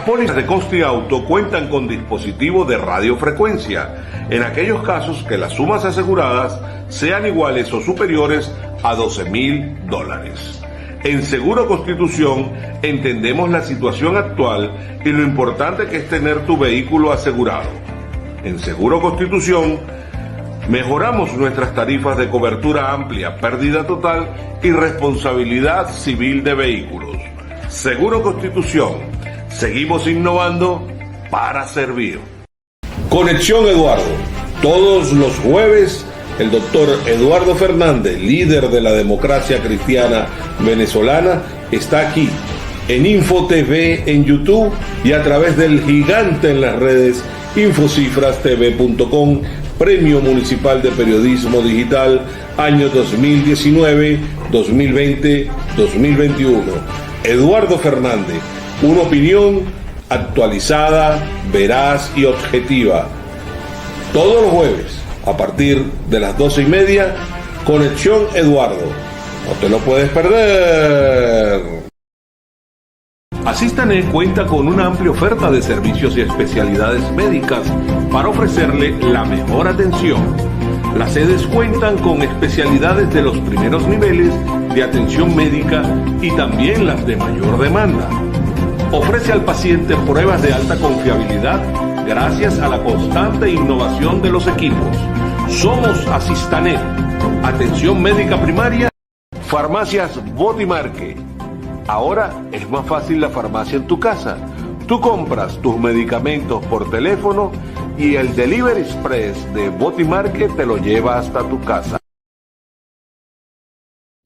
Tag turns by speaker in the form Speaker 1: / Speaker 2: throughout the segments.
Speaker 1: Pólizas de coste auto cuentan con dispositivo de radiofrecuencia en aquellos casos que las sumas aseguradas sean iguales o superiores a $12,000. En Seguro Constitución entendemos la situación actual y lo importante que es tener tu vehículo asegurado. En Seguro Constitución mejoramos nuestras tarifas de cobertura amplia, pérdida total y responsabilidad civil de vehículos. Seguro Constitución. Seguimos innovando para servir. Conexión Eduardo. Todos los jueves, el doctor Eduardo Fernández, líder de la democracia cristiana venezolana, está aquí en InfoTV en YouTube y a través del gigante en las redes infocifrastv.com, Premio Municipal de Periodismo Digital, año 2019, 2020, 2021. Eduardo Fernández. Una opinión actualizada, veraz y objetiva. Todos los jueves, a partir de las 12:30, Conexión Eduardo. No te lo puedes perder. Asistanet cuenta con una amplia oferta de servicios y especialidades médicas para ofrecerle la mejor atención. Las sedes cuentan con especialidades de los primeros niveles de atención médica y también las de mayor demanda. Ofrece al paciente pruebas de alta confiabilidad gracias a la constante innovación de los equipos. Somos Asistanet, atención médica primaria, farmacias Botimarque. Ahora es más fácil la farmacia en tu casa. Tú compras tus medicamentos por teléfono y el Delivery Express de Botimarque te lo lleva hasta tu casa.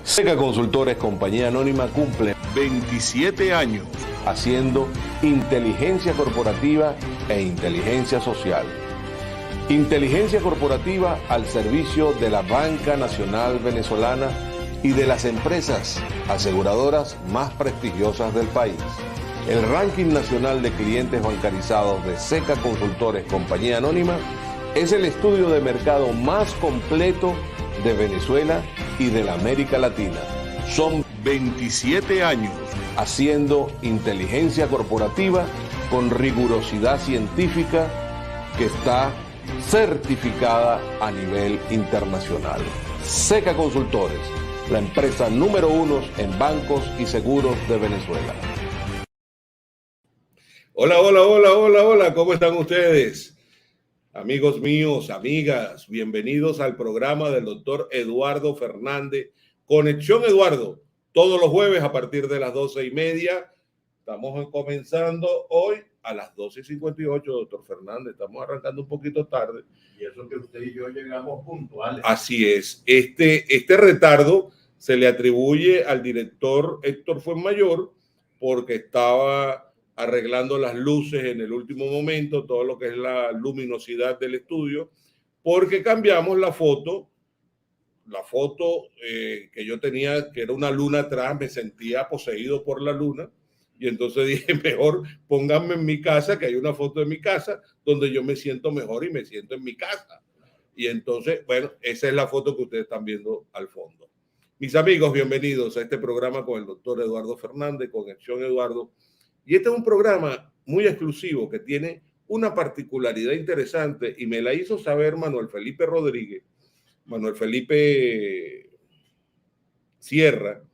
Speaker 1: Seca Consultores, compañía anónima, cumple 27 años haciendo inteligencia corporativa e inteligencia social. Inteligencia corporativa al servicio de la Banca Nacional Venezolana y de las empresas aseguradoras más prestigiosas del país. El ranking nacional de clientes bancarizados de Seca Consultores, compañía anónima, es el estudio de mercado más completo de Venezuela y de la América Latina. Son 27 años haciendo inteligencia corporativa con rigurosidad científica que está certificada a nivel internacional. Seca Consultores, la empresa número 1 en bancos y seguros de Venezuela. Hola, ¿cómo están ustedes? Amigos míos, amigas, bienvenidos al programa del doctor Eduardo Fernández, Conexión Eduardo, todos los jueves a partir de las 12:30. Estamos comenzando hoy a las 12:58, doctor Fernández. Estamos arrancando un poquito tarde.
Speaker 2: Y eso que usted y yo llegamos puntuales.
Speaker 1: Así es. Este retardo se le atribuye al director Héctor Fuenmayor porque estaba arreglando las luces en el último momento, todo lo que es la luminosidad del estudio, porque cambiamos la foto que yo tenía, que era una luna atrás, me sentía poseído por la luna, y entonces dije, mejor pónganme en mi casa, que hay una foto de mi casa, donde yo me siento mejor y me siento en mi casa. Y entonces, bueno, esa es la foto que ustedes están viendo al fondo. Mis amigos, bienvenidos a este programa con el doctor Eduardo Fernández, Conexión Eduardo. Y este es un programa muy exclusivo que tiene una particularidad interesante y me la hizo saber Manuel Felipe Rodríguez, Manuel Felipe Sierra,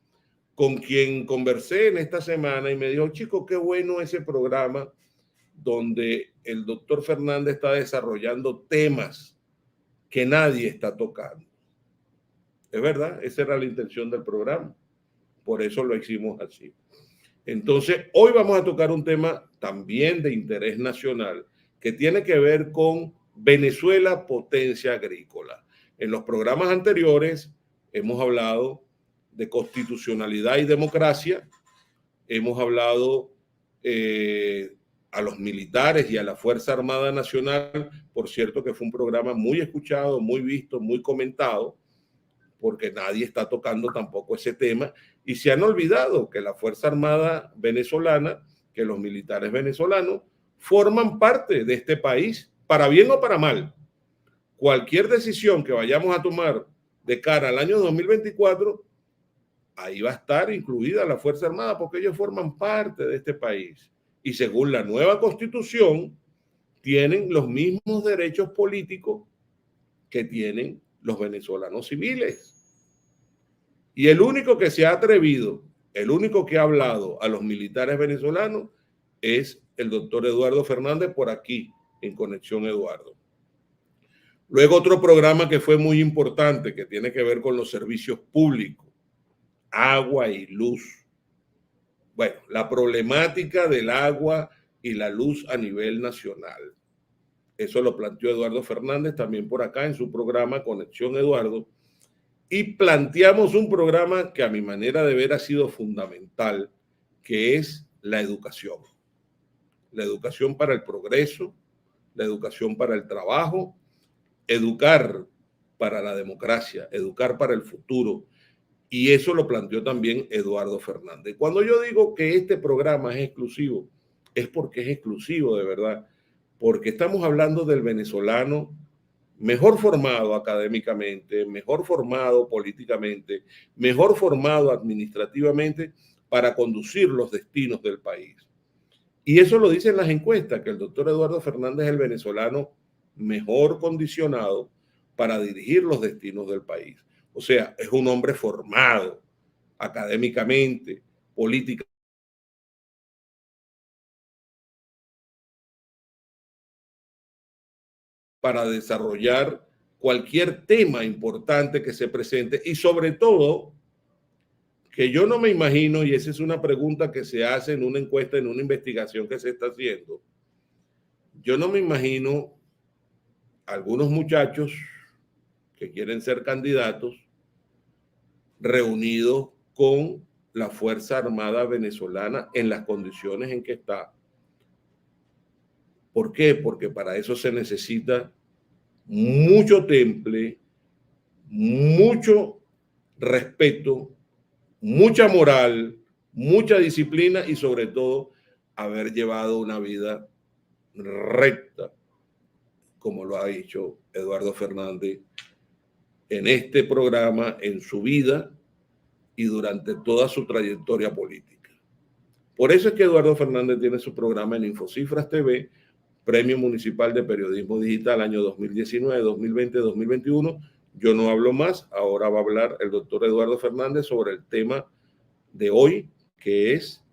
Speaker 1: con quien conversé en esta semana y me dijo, chico, qué bueno ese programa donde el doctor Fernández está desarrollando temas que nadie está tocando. Es verdad, esa era la intención del programa. Por eso lo hicimos así. Entonces, hoy vamos a tocar un tema también de interés nacional que tiene que ver con Venezuela, potencia agrícola. En los programas anteriores hemos hablado de constitucionalidad y democracia, hemos hablado a los militares y a la Fuerza Armada Nacional, por cierto que fue un programa muy escuchado, muy visto, muy comentado, porque nadie está tocando tampoco ese tema, y se han olvidado que la Fuerza Armada venezolana, que los militares venezolanos forman parte de este país, para bien o para mal. Cualquier decisión que vayamos a tomar de cara al año 2024, ahí va a estar incluida la Fuerza Armada, porque ellos forman parte de este país. y según la nueva constitución tienen los mismos derechos políticos que tienen los venezolanos civiles. Y el único que se ha atrevido, el único que ha hablado a los militares venezolanos es el doctor Eduardo Fernández por aquí, en Conexión Eduardo. Luego otro programa que fue muy importante, que tiene que ver con los servicios públicos, agua y luz. Bueno, la problemática del agua y la luz a nivel nacional. Eso lo planteó Eduardo Fernández también por acá en su programa Conexión Eduardo. Y planteamos un programa que a mi manera de ver ha sido fundamental, que es la educación. La educación para el progreso, la educación para el trabajo, educar para la democracia, educar para el futuro. Y eso lo planteó también Eduardo Fernández. Cuando yo digo que este programa es exclusivo, es porque es exclusivo de verdad, porque estamos hablando del venezolano mejor formado académicamente, mejor formado políticamente, mejor formado administrativamente para conducir los destinos del país. Y eso lo dicen las encuestas, que el doctor Eduardo Fernández es el venezolano mejor condicionado para dirigir los destinos del país. O sea, es un hombre formado académicamente, políticamente, para desarrollar cualquier tema importante que se presente y sobre todo que yo no me imagino, y esa es una pregunta que se hace en una encuesta, en una investigación que se está haciendo, yo no me imagino algunos muchachos que quieren ser candidatos reunidos con la Fuerza Armada venezolana en las condiciones en que está. ¿Por qué? Porque para eso se necesita mucho temple, mucho respeto, mucha moral, mucha disciplina y sobre todo haber llevado una vida recta, como lo ha dicho Eduardo Fernández en este programa, en su vida y durante toda su trayectoria política. Por eso es que Eduardo Fernández tiene su programa en Infocifras TV, Premio Municipal de Periodismo Digital año 2019, 2020, 2021. Yo no hablo más, ahora va a hablar el doctor Eduardo Fernández sobre el tema de hoy, que es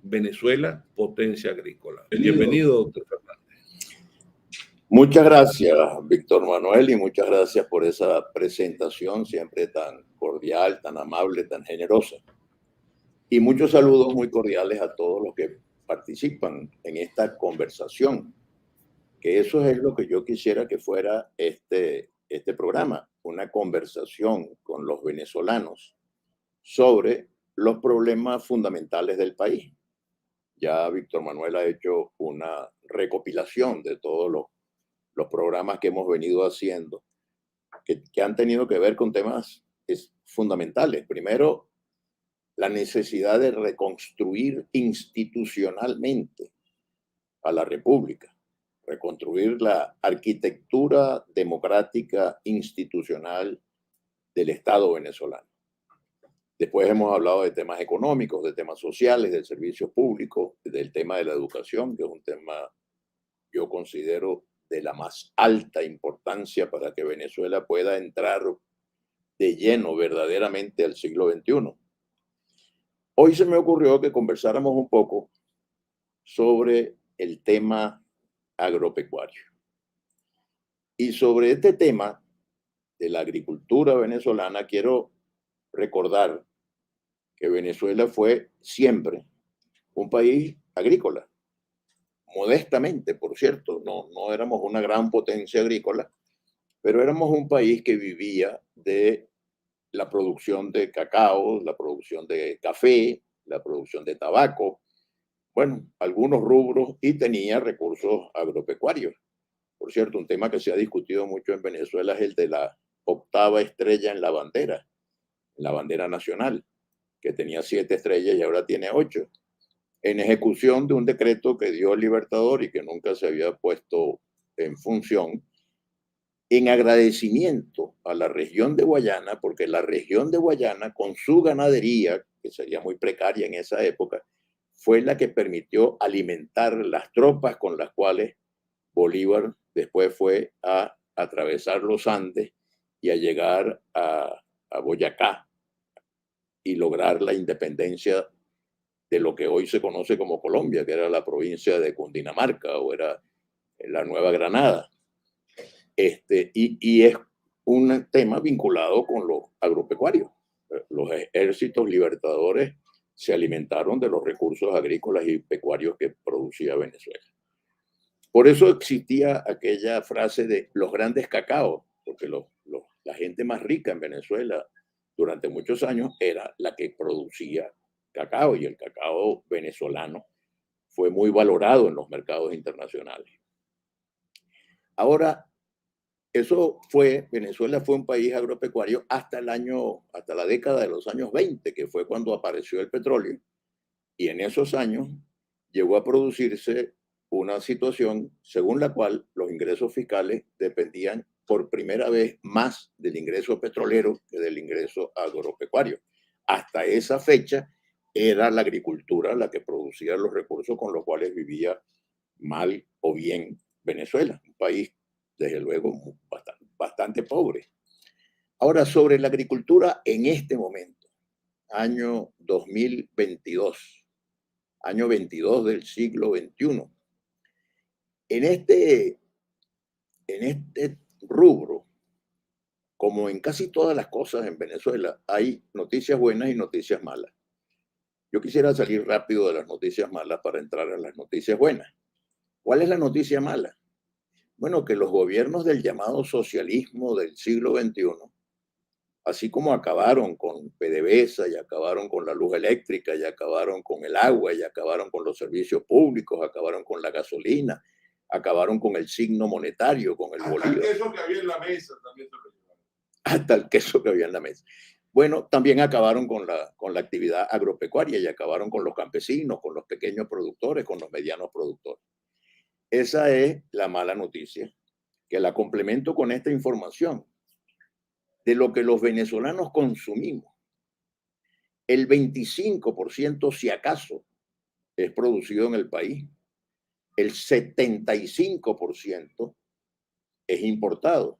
Speaker 1: Venezuela, potencia agrícola. Bienvenido, doctor Fernández.
Speaker 3: Muchas gracias, Víctor Manuel, y muchas gracias por esa presentación siempre tan cordial, tan amable, tan generosa. Y muchos saludos muy cordiales a todos los que participan en esta conversación, que eso es lo que yo quisiera que fuera este programa, una conversación con los venezolanos sobre los problemas fundamentales del país. Ya Víctor Manuel ha hecho una recopilación de todos los programas que hemos venido haciendo, que han tenido que ver con temas fundamentales. Primero, la necesidad de reconstruir institucionalmente a la República, reconstruir la arquitectura democrática institucional del Estado venezolano. Después hemos hablado de temas económicos, de temas sociales, de servicios públicos, del tema de la educación, que es un tema, yo considero, de la más alta importancia para que Venezuela pueda entrar de lleno verdaderamente al siglo XXI. Hoy se me ocurrió que conversáramos un poco sobre el tema agropecuario. Y sobre este tema de la agricultura venezolana, quiero recordar que Venezuela fue siempre un país agrícola. Modestamente, por cierto, no éramos una gran potencia agrícola, pero éramos un país que vivía de la producción de cacao, la producción de café, la producción de tabaco, bueno, algunos rubros, y tenía recursos agropecuarios. Por cierto, un tema que se ha discutido mucho en Venezuela es el de la octava estrella en la bandera nacional, que tenía 7 estrellas y ahora tiene 8. En ejecución de un decreto que dio el Libertador y que nunca se había puesto en función, en agradecimiento a la región de Guayana, porque la región de Guayana, con su ganadería, que sería muy precaria en esa época, fue la que permitió alimentar las tropas con las cuales Bolívar después fue a atravesar los Andes y a llegar a Boyacá y lograr la independencia de lo que hoy se conoce como Colombia, que era la provincia de Cundinamarca o era la Nueva Granada. Y es un tema vinculado con lo agropecuario. Los ejércitos libertadores se alimentaron de los recursos agrícolas y pecuarios que producía Venezuela. Por eso existía aquella frase de los grandes cacaos, porque la gente más rica en Venezuela durante muchos años era la que producía cacao, y el cacao venezolano fue muy valorado en los mercados internacionales. Ahora, Venezuela fue un país agropecuario hasta la década de los años 20, que fue cuando apareció el petróleo, y en esos años llegó a producirse una situación según la cual los ingresos fiscales dependían por primera vez más del ingreso petrolero que del ingreso agropecuario. Hasta esa fecha era la agricultura la que producía los recursos con los cuales vivía mal o bien Venezuela, un país desde luego bastante pobre. Ahora, sobre la agricultura en este momento, año 2022, año 22 del siglo XXI. En este rubro, como en casi todas las cosas en Venezuela, hay noticias buenas y noticias malas. Yo quisiera salir rápido de las noticias malas para entrar a las noticias buenas. ¿Cuál es la noticia mala? Bueno, que los gobiernos del llamado socialismo del siglo XXI, así como acabaron con PDVSA y acabaron con la luz eléctrica y acabaron con el agua y acabaron con los servicios públicos, acabaron con la gasolina, acabaron con el signo monetario, con el bolívar.
Speaker 1: Hasta el queso que había en la mesa también se lo llevaron.
Speaker 3: Hasta el queso que había en la mesa. Bueno, también acabaron con la actividad agropecuaria y acabaron con los campesinos, con los pequeños productores, con los medianos productores. Esa es la mala noticia, que la complemento con esta información. De lo que los venezolanos consumimos, el 25%, si acaso, es producido en el país. El 75% es importado.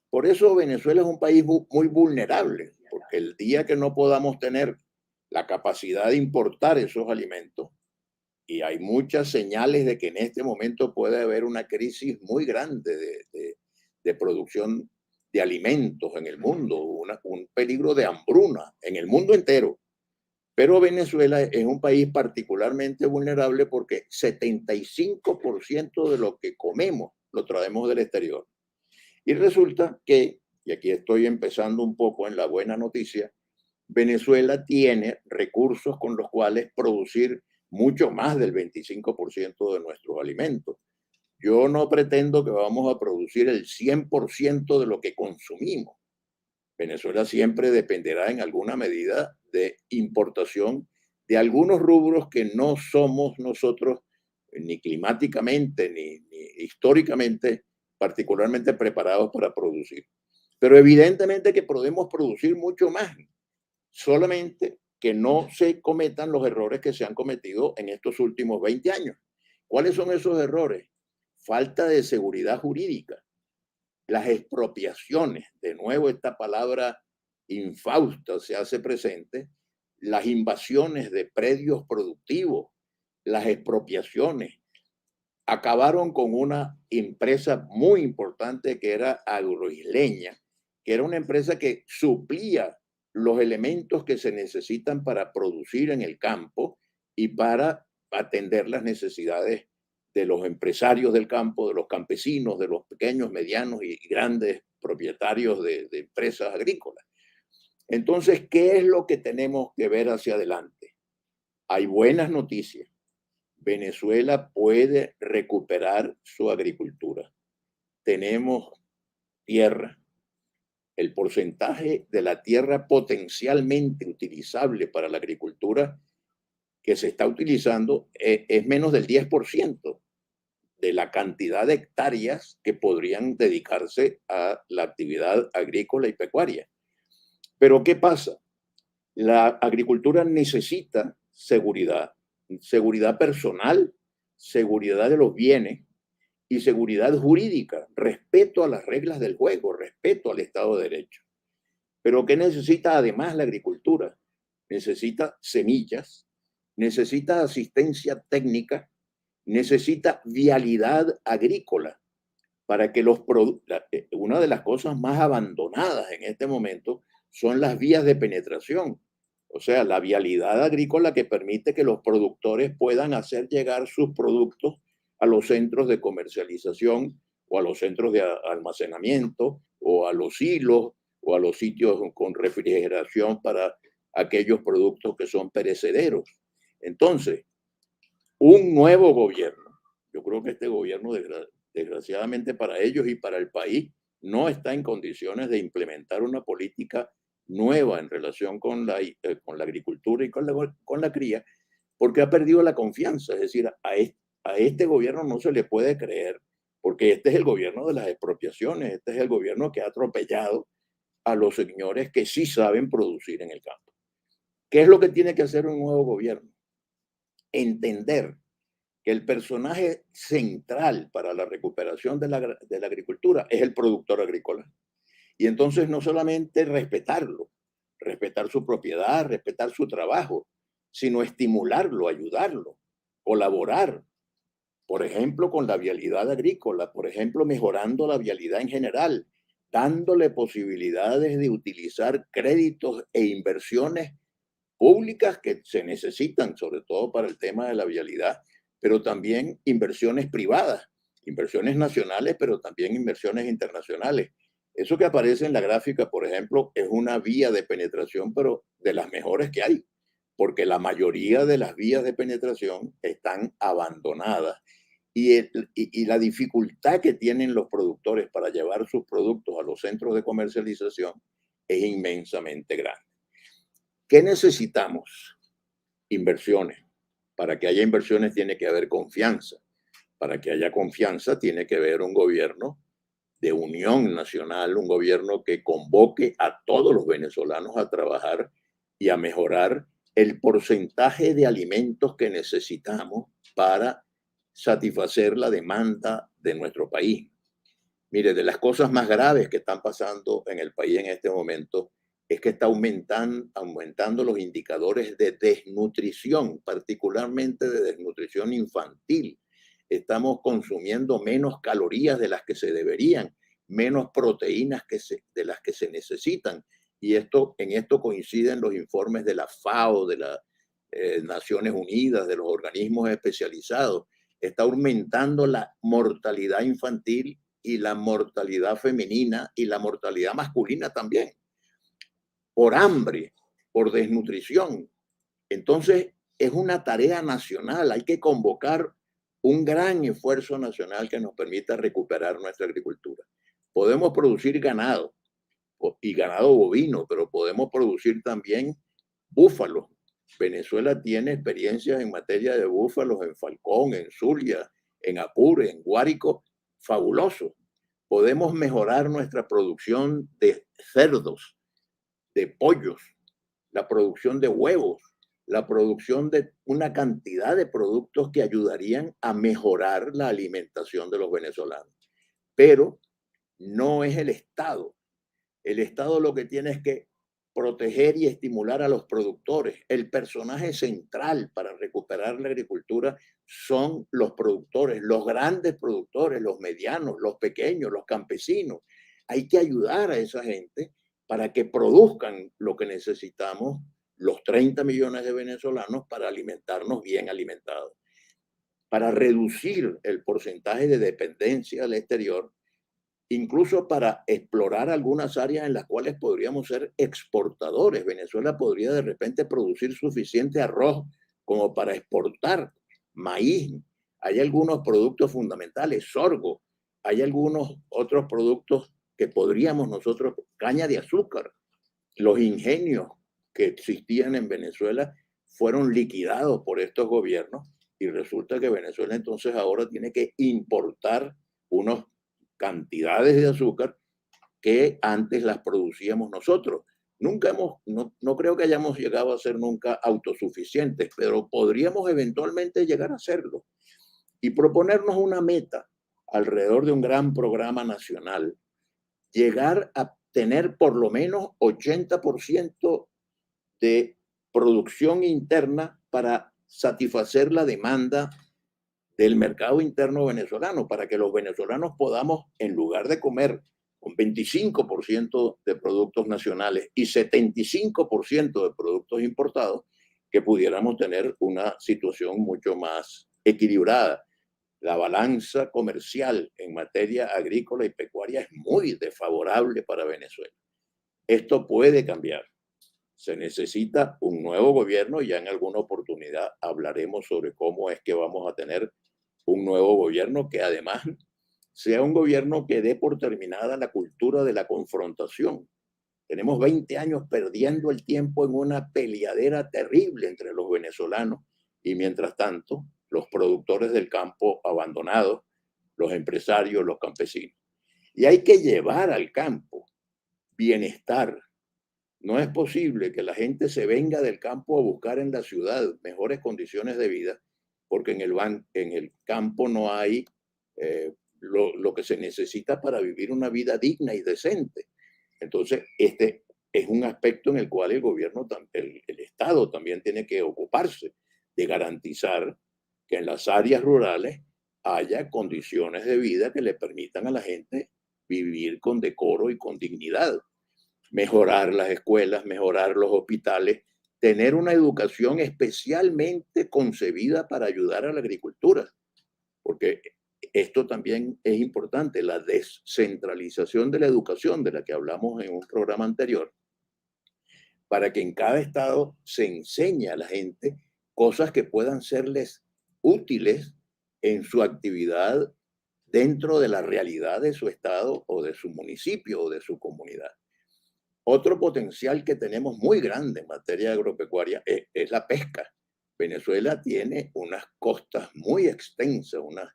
Speaker 3: Por eso Venezuela es un país muy vulnerable, porque el día que no podamos tener la capacidad de importar esos alimentos, y hay muchas señales de que en este momento puede haber una crisis muy grande de producción de alimentos en el mundo, un peligro de hambruna en el mundo entero. Pero Venezuela es un país particularmente vulnerable porque 75% de lo que comemos lo traemos del exterior. Y resulta que, y aquí estoy empezando un poco en la buena noticia, Venezuela tiene recursos con los cuales producir mucho más del 25% de nuestros alimentos. Yo no pretendo que vamos a producir el 100% de lo que consumimos. Venezuela siempre dependerá en alguna medida de importación de algunos rubros que no somos nosotros ni climáticamente ni históricamente particularmente preparados para producir. Pero evidentemente que podemos producir mucho más, solamente que no se cometan los errores que se han cometido en estos últimos 20 años. ¿Cuáles son esos errores? Falta de seguridad jurídica, las expropiaciones, de nuevo esta palabra infausta se hace presente, las invasiones de predios productivos, las expropiaciones, acabaron con una empresa muy importante que era Agroisleña, que era una empresa que suplía los elementos que se necesitan para producir en el campo y para atender las necesidades de los empresarios del campo, de los campesinos, de los pequeños, medianos y grandes propietarios de empresas agrícolas. Entonces, ¿qué es lo que tenemos que ver hacia adelante? Hay buenas noticias. Venezuela puede recuperar su agricultura. Tenemos tierra. El porcentaje de la tierra potencialmente utilizable para la agricultura que se está utilizando es menos del 10% de la cantidad de hectáreas que podrían dedicarse a la actividad agrícola y pecuaria. Pero ¿qué pasa? La agricultura necesita seguridad, seguridad personal, seguridad de los bienes y seguridad jurídica, respeto a las reglas del juego, respeto al Estado de Derecho. Pero ¿qué necesita además la agricultura? Necesita semillas, necesita asistencia técnica, necesita vialidad agrícola para que una de las cosas más abandonadas en este momento son las vías de penetración. O sea, la vialidad agrícola que permite que los productores puedan hacer llegar sus productos a los centros de comercialización o a los centros de almacenamiento o a los hilos o a los sitios con refrigeración para aquellos productos que son perecederos. Entonces, un nuevo gobierno, yo creo que este gobierno, desgraciadamente para ellos y para el país, no está en condiciones de implementar una política nueva en relación con la agricultura y con la cría, porque ha perdido la confianza. Es decir, a este gobierno no se le puede creer, porque este es el gobierno de las expropiaciones, este es el gobierno que ha atropellado a los señores que sí saben producir en el campo. ¿Qué es lo que tiene que hacer un nuevo gobierno? Entender que el personaje central para la recuperación de la agricultura es el productor agrícola. Y entonces no solamente respetarlo, respetar su propiedad, respetar su trabajo, sino estimularlo, ayudarlo, colaborar, por ejemplo, con la vialidad agrícola, por ejemplo, mejorando la vialidad en general, dándole posibilidades de utilizar créditos e inversiones públicas que se necesitan, sobre todo para el tema de la vialidad, pero también inversiones privadas, inversiones nacionales, pero también inversiones internacionales. Eso que aparece en la gráfica, por ejemplo, es una vía de penetración, pero de las mejores que hay, porque la mayoría de las vías de penetración están abandonadas y la dificultad que tienen los productores para llevar sus productos a los centros de comercialización es inmensamente grande. ¿Qué necesitamos? Inversiones. Para que haya inversiones tiene que haber confianza. Para que haya confianza tiene que haber un gobierno de unión nacional, un gobierno que convoque a todos los venezolanos a trabajar y a mejorar el porcentaje de alimentos que necesitamos para satisfacer la demanda de nuestro país. Mire, de las cosas más graves que están pasando en el país en este momento es que está aumentando los indicadores de desnutrición, particularmente de desnutrición infantil. Estamos consumiendo menos calorías de las que se deberían, menos proteínas de las que se necesitan. Y en esto coinciden los informes de la FAO, de las Naciones Unidas, de los organismos especializados. Está aumentando la mortalidad infantil y la mortalidad femenina y la mortalidad masculina también, por hambre, por desnutrición. Entonces, es una tarea nacional, hay que convocar un gran esfuerzo nacional que nos permita recuperar nuestra agricultura. Podemos producir ganado y ganado bovino, pero podemos producir también búfalos. Venezuela tiene experiencias en materia de búfalos en Falcón, en Zulia, en Apure, en Guárico, fabuloso. Podemos mejorar nuestra producción de cerdos, de pollos, la producción de huevos, la producción de una cantidad de productos que ayudarían a mejorar la alimentación de los venezolanos. Pero no es el Estado. El Estado lo que tiene es que proteger y estimular a los productores. El personaje central para recuperar la agricultura son los productores, los grandes productores, los medianos, los pequeños, los campesinos. Hay que ayudar a esa gente para que produzcan lo que necesitamos los 30 millones de venezolanos para alimentarnos bien alimentados, para reducir el porcentaje de dependencia al exterior, incluso para explorar algunas áreas en las cuales podríamos ser exportadores. Venezuela podría de repente producir suficiente arroz como para exportar maíz. Hay algunos productos fundamentales, sorgo, hay algunos otros productos que podríamos nosotros, caña de azúcar. Los ingenios que existían en Venezuela fueron liquidados por estos gobiernos y resulta que Venezuela entonces ahora tiene que importar unas cantidades de azúcar que antes las producíamos nosotros. no creo que hayamos llegado a ser nunca autosuficientes, pero podríamos eventualmente llegar a serlo y proponernos una meta alrededor de un gran programa nacional, llegar a tener por lo menos 80% de producción interna para satisfacer la demanda del mercado interno venezolano, para que los venezolanos podamos, en lugar de comer con 25% de productos nacionales y 75% de productos importados, que pudiéramos tener una situación mucho más equilibrada. La balanza comercial en materia agrícola y pecuaria es muy desfavorable para Venezuela. Esto puede cambiar. Se necesita un nuevo gobierno. Ya en alguna oportunidad hablaremos sobre cómo es que vamos a tener un nuevo gobierno que además sea un gobierno que dé por terminada la cultura de la confrontación. Tenemos 20 años perdiendo el tiempo en una peleadera terrible entre los venezolanos y mientras tanto los productores del campo abandonados, los empresarios, los campesinos. Y hay que llevar al campo bienestar. No es posible que la gente se venga del campo a buscar en la ciudad mejores condiciones de vida, porque en el campo no hay lo que se necesita para vivir una vida digna y decente. Entonces, este es un aspecto en el cual el gobierno, el Estado también tiene que ocuparse de garantizar que en las áreas rurales haya condiciones de vida que le permitan a la gente vivir con decoro y con dignidad. Mejorar las escuelas, mejorar los hospitales, tener una educación especialmente concebida para ayudar a la agricultura, porque esto también es importante, la descentralización de la educación de la que hablamos en un programa anterior, para que en cada estado se enseñe a la gente cosas que puedan serles útiles en su actividad dentro de la realidad de su estado o de su municipio o de su comunidad. Otro potencial que tenemos muy grande en materia agropecuaria es la pesca. Venezuela tiene unas costas muy extensas, unas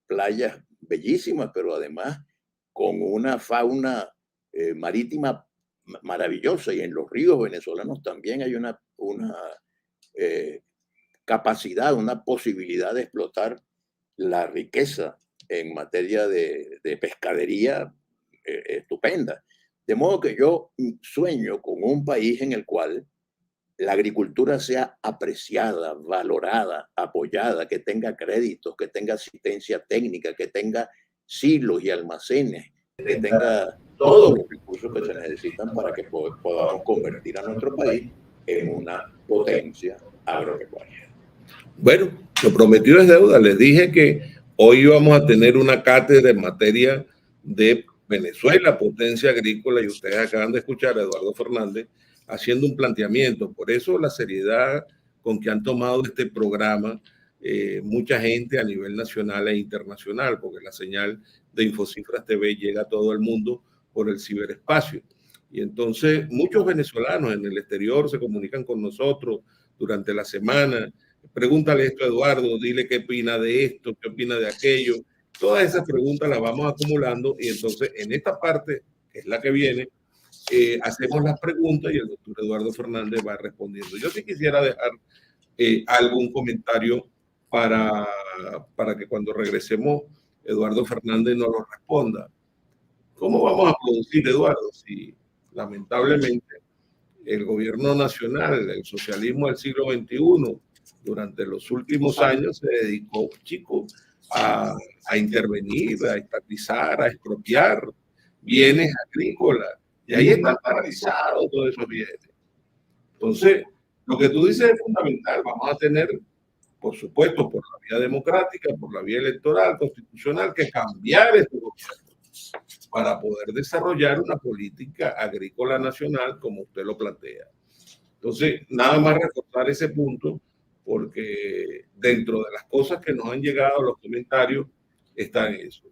Speaker 3: playas bellísimas, pero además con una fauna marítima maravillosa, y en los ríos venezolanos también hay una capacidad, una posibilidad de explotar la riqueza en materia de pescadería estupenda. De modo que yo sueño con un país en el cual la agricultura sea apreciada, valorada, apoyada, que tenga créditos, que tenga asistencia técnica, que tenga silos y almacenes, que tenga todos los recursos que se necesitan para que podamos convertir a nuestro país en una potencia agropecuaria.
Speaker 1: Bueno, lo prometido es deuda. Les dije que hoy íbamos a tener una cátedra en materia de Venezuela, potencia agrícola, y ustedes acaban de escuchar a Eduardo Fernández haciendo un planteamiento. Por eso la seriedad con que han tomado este programa mucha gente a nivel nacional e internacional, porque la señal de Infocifras TV llega a todo el mundo por el ciberespacio. Y entonces muchos venezolanos en el exterior se comunican con nosotros durante la semana. Pregúntale esto a Eduardo, dile qué opina de esto, qué opina de aquello. Todas esas preguntas las vamos acumulando y entonces en esta parte, que es la que viene, hacemos las preguntas y el doctor Eduardo Fernández va respondiendo. Yo sí quisiera dejar algún comentario para que cuando regresemos Eduardo Fernández nos lo responda. ¿Cómo vamos a producir, Eduardo, si lamentablemente el gobierno nacional, el socialismo del siglo XXI, durante los últimos años se dedicó, chicos, a intervenir, a estatizar, a expropiar bienes agrícolas? Y ahí están paralizados todos esos bienes. Entonces, lo que tú dices es fundamental. Vamos a tener, por supuesto, por la vía democrática, por la vía electoral, constitucional, que cambiar este gobierno para poder desarrollar una política agrícola nacional como usted lo plantea. Entonces, nada más reforzar ese punto, porque dentro de las cosas que nos han llegado, los comentarios, está eso.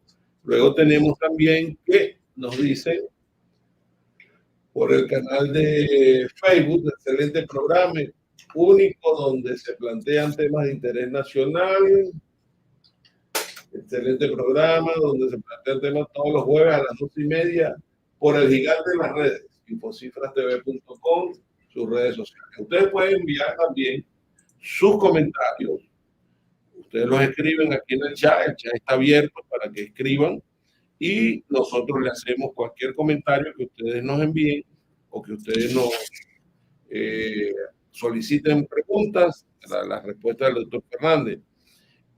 Speaker 1: Luego tenemos también que nos dicen por el canal de Facebook, excelente programa, único donde se plantean temas de interés nacional. Excelente programa donde se plantean temas todos los jueves a las 12:30 por el gigante de las redes. infocifrastv.com, sus redes sociales. Ustedes pueden enviar también sus comentarios. Ustedes los escriben aquí en el chat está abierto para que escriban y nosotros le hacemos cualquier comentario que ustedes nos envíen o que ustedes nos soliciten preguntas, la respuesta del doctor Fernández.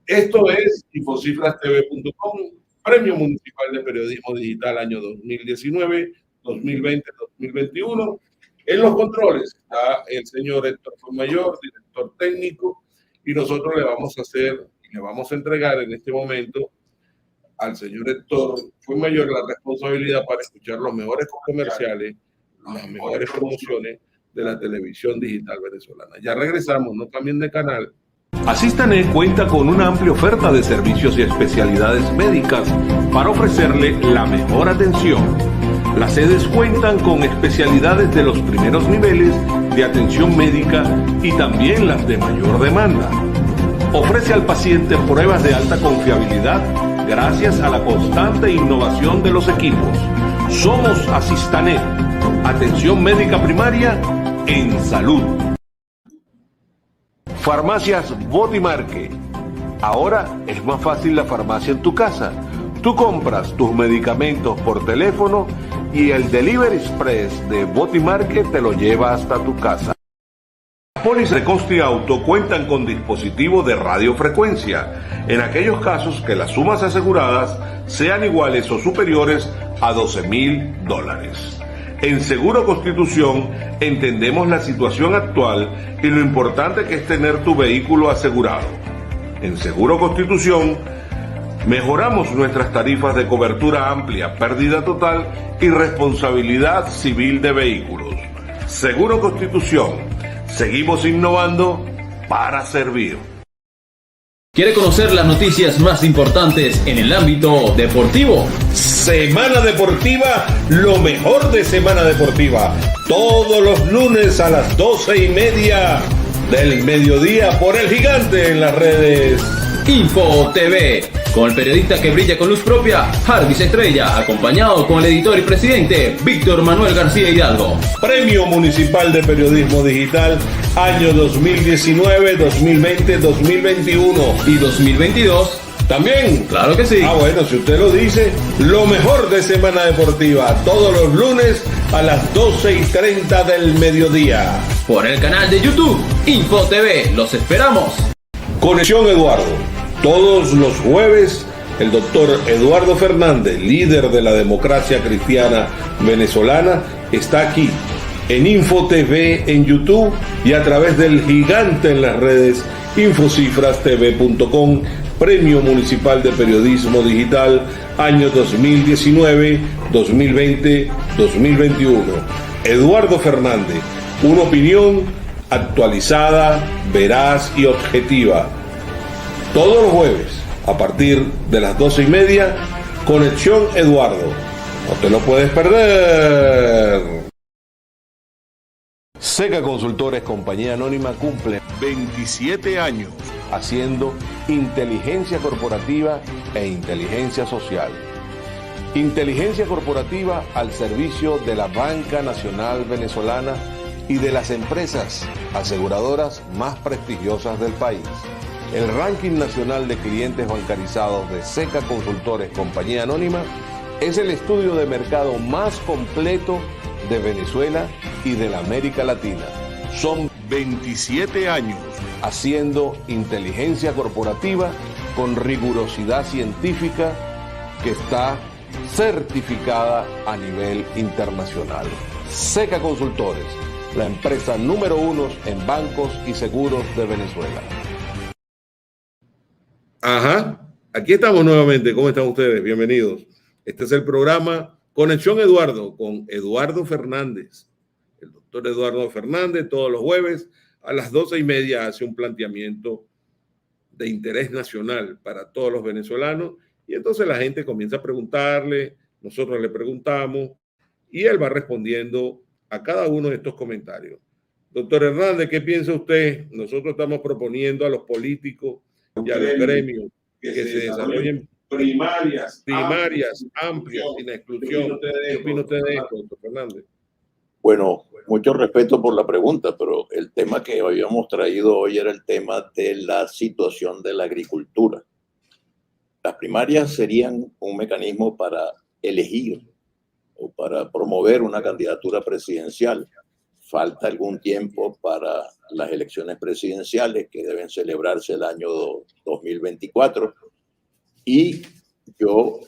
Speaker 1: Esto es infocifrastv.com, Premio Municipal de Periodismo Digital año 2019, 2020, 2021. En los controles está el señor Héctor Fuenmayor, director técnico, y nosotros le vamos a entregar en este momento al señor Héctor Fuenmayor la responsabilidad para escuchar los mejores comerciales, las mejores promociones de la televisión digital venezolana. Ya regresamos, no cambien de canal.
Speaker 4: Asistanet cuenta con una amplia oferta de servicios y especialidades médicas para ofrecerle la mejor atención. Las sedes cuentan con especialidades de los primeros niveles de atención médica y también las de mayor demanda. Ofrece al paciente pruebas de alta confiabilidad gracias a la constante innovación de los equipos. Somos Asistanet, atención médica primaria en salud. Farmacias Botimarque. Ahora es más fácil la farmacia en tu casa. Tú compras tus medicamentos por teléfono y el Delivery Express de Botimarque te lo lleva hasta tu casa. Las pólizas de costo y auto cuentan con dispositivo de radiofrecuencia en aquellos casos que las sumas aseguradas sean iguales o superiores a $12,000. En Seguro Constitución entendemos la situación actual y lo importante que es tener tu vehículo asegurado. En Seguro Constitución mejoramos nuestras tarifas de cobertura amplia, pérdida total y responsabilidad civil de vehículos. Seguro Constitución, seguimos innovando para servir.
Speaker 5: ¿Quiere conocer las noticias más importantes en el ámbito deportivo?
Speaker 4: Semana Deportiva, lo mejor de Semana Deportiva. Todos los lunes a las 12:30 del mediodía por El Gigante en las redes.
Speaker 5: Info TV, con el periodista que brilla con luz propia, Jarvis Estrella, acompañado con el editor y presidente, Víctor Manuel García Hidalgo.
Speaker 4: Premio Municipal de Periodismo Digital, año 2019, 2020, 2021
Speaker 5: y 2022.
Speaker 4: También.
Speaker 5: Claro que sí.
Speaker 4: Bueno, si usted lo dice, lo mejor de Semana Deportiva, todos los lunes a las 12:30 del mediodía.
Speaker 5: Por el canal de YouTube, Info TV, los esperamos.
Speaker 4: Conexión Eduardo. Todos los jueves, el doctor Eduardo Fernández, líder de la democracia cristiana venezolana, está aquí en Info TV en YouTube y a través del Gigante en las redes infocifrastv.com, Premio Municipal de Periodismo Digital, año 2019, 2020, 2021. Eduardo Fernández, una opinión actualizada, veraz y objetiva. Todos los jueves, a partir de las 12:30, Conexión Eduardo. No te lo puedes perder. Seca Consultores, compañía anónima, cumple 27 años haciendo inteligencia corporativa e inteligencia social. Inteligencia corporativa al servicio de la Banca Nacional Venezolana y de las empresas aseguradoras más prestigiosas del país. El ranking nacional de clientes bancarizados de Seca Consultores, compañía anónima, es el estudio de mercado más completo de Venezuela y de la América Latina. Son 27 años haciendo inteligencia corporativa con rigurosidad científica que está certificada a nivel internacional. Seca Consultores, la empresa número 1 en bancos y seguros de Venezuela.
Speaker 1: Ajá, aquí estamos nuevamente. ¿Cómo están ustedes? Bienvenidos. Este es el programa Conexión Eduardo con Eduardo Fernández. El doctor Eduardo Fernández todos los jueves a las 12:30 hace un planteamiento de interés nacional para todos los venezolanos y entonces la gente comienza a preguntarle, nosotros le preguntamos y él va respondiendo a cada uno de estos comentarios. Doctor Hernández, ¿qué piensa usted? Nosotros estamos proponiendo a los políticos y a los gremios que se desarrollen primarias amplias, sin exclusión. ¿Qué opina usted de esto, doctor Fernández?
Speaker 3: Bueno, mucho respeto por la pregunta, pero el tema que habíamos traído hoy era el tema de la situación de la agricultura. Las primarias serían un mecanismo para elegir o para promover una candidatura presidencial. Falta algún tiempo para las elecciones presidenciales que deben celebrarse el año 2024. Y yo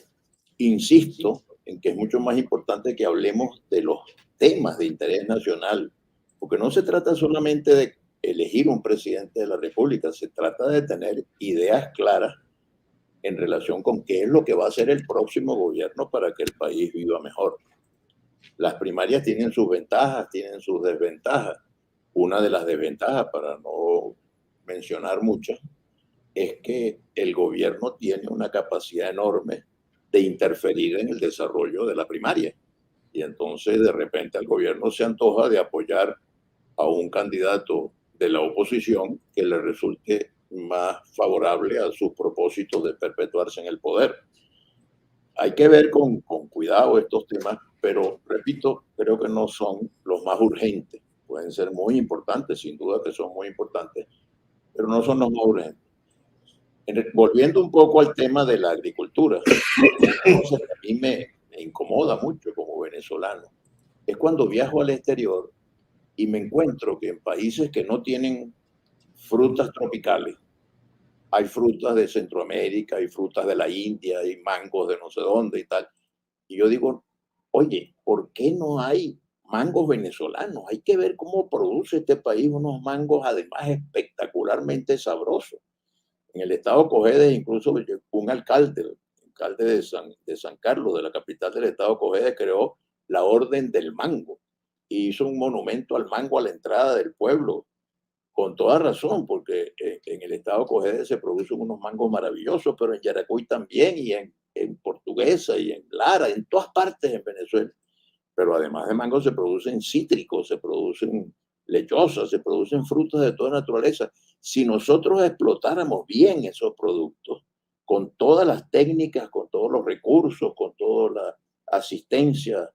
Speaker 3: insisto en que es mucho más importante que hablemos de los temas de interés nacional, porque no se trata solamente de elegir un presidente de la República, se trata de tener ideas claras en relación con qué es lo que va a hacer el próximo gobierno para que el país viva mejor. Las primarias tienen sus ventajas, tienen sus desventajas. Una de las desventajas, para no mencionar muchas, es que el gobierno tiene una capacidad enorme de interferir en el desarrollo de la primaria. Y entonces de repente al gobierno se antoja de apoyar a un candidato de la oposición que le resulte más favorable a sus propósitos de perpetuarse en el poder. Hay que ver con cuidado estos temas, pero repito, creo que no son los más urgentes. Pueden ser muy importantes, sin duda que son muy importantes, pero no son los más urgentes. Volviendo un poco al tema de la agricultura, cosa que a mí me incomoda mucho como venezolano, es cuando viajo al exterior y me encuentro que en países que no tienen frutas tropicales, hay frutas de Centroamérica, hay frutas de la India, hay mangos de no sé dónde y tal. Y yo digo, oye, ¿por qué no hay mangos venezolanos? Hay que ver cómo produce este país unos mangos además espectacularmente sabrosos. En el estado Cojedes, incluso un alcalde, el alcalde de San Carlos, de la capital del estado Cojedes, creó la Orden del Mango y hizo un monumento al mango a la entrada del pueblo, con toda razón, porque en el estado Cojedes se producen unos mangos maravillosos, pero en Yaracuy también, y en Portuguesa, y en Lara, en todas partes en Venezuela. Pero además de mango se producen cítricos, se producen lechosas, se producen frutas de toda naturaleza. Si nosotros explotáramos bien esos productos, con todas las técnicas, con todos los recursos, con toda la asistencia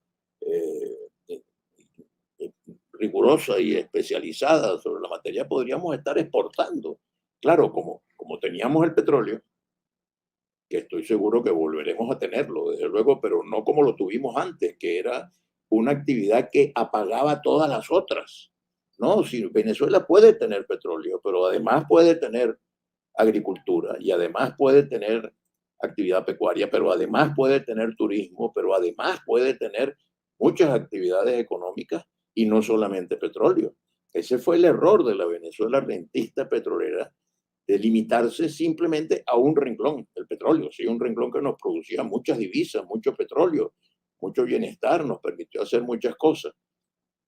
Speaker 3: rigurosa y especializada sobre la materia, podríamos estar exportando. Claro, como teníamos el petróleo, que estoy seguro que volveremos a tenerlo, desde luego, pero no como lo tuvimos antes, que era una actividad que apagaba todas las otras. No, si Venezuela puede tener petróleo, pero además puede tener agricultura y además puede tener actividad pecuaria, pero además puede tener turismo, pero además puede tener muchas actividades económicas y no solamente petróleo. Ese fue el error de la Venezuela rentista petrolera, de limitarse simplemente a un renglón, el petróleo, sí, un renglón que nos producía muchas divisas, mucho petróleo, mucho bienestar, nos permitió hacer muchas cosas,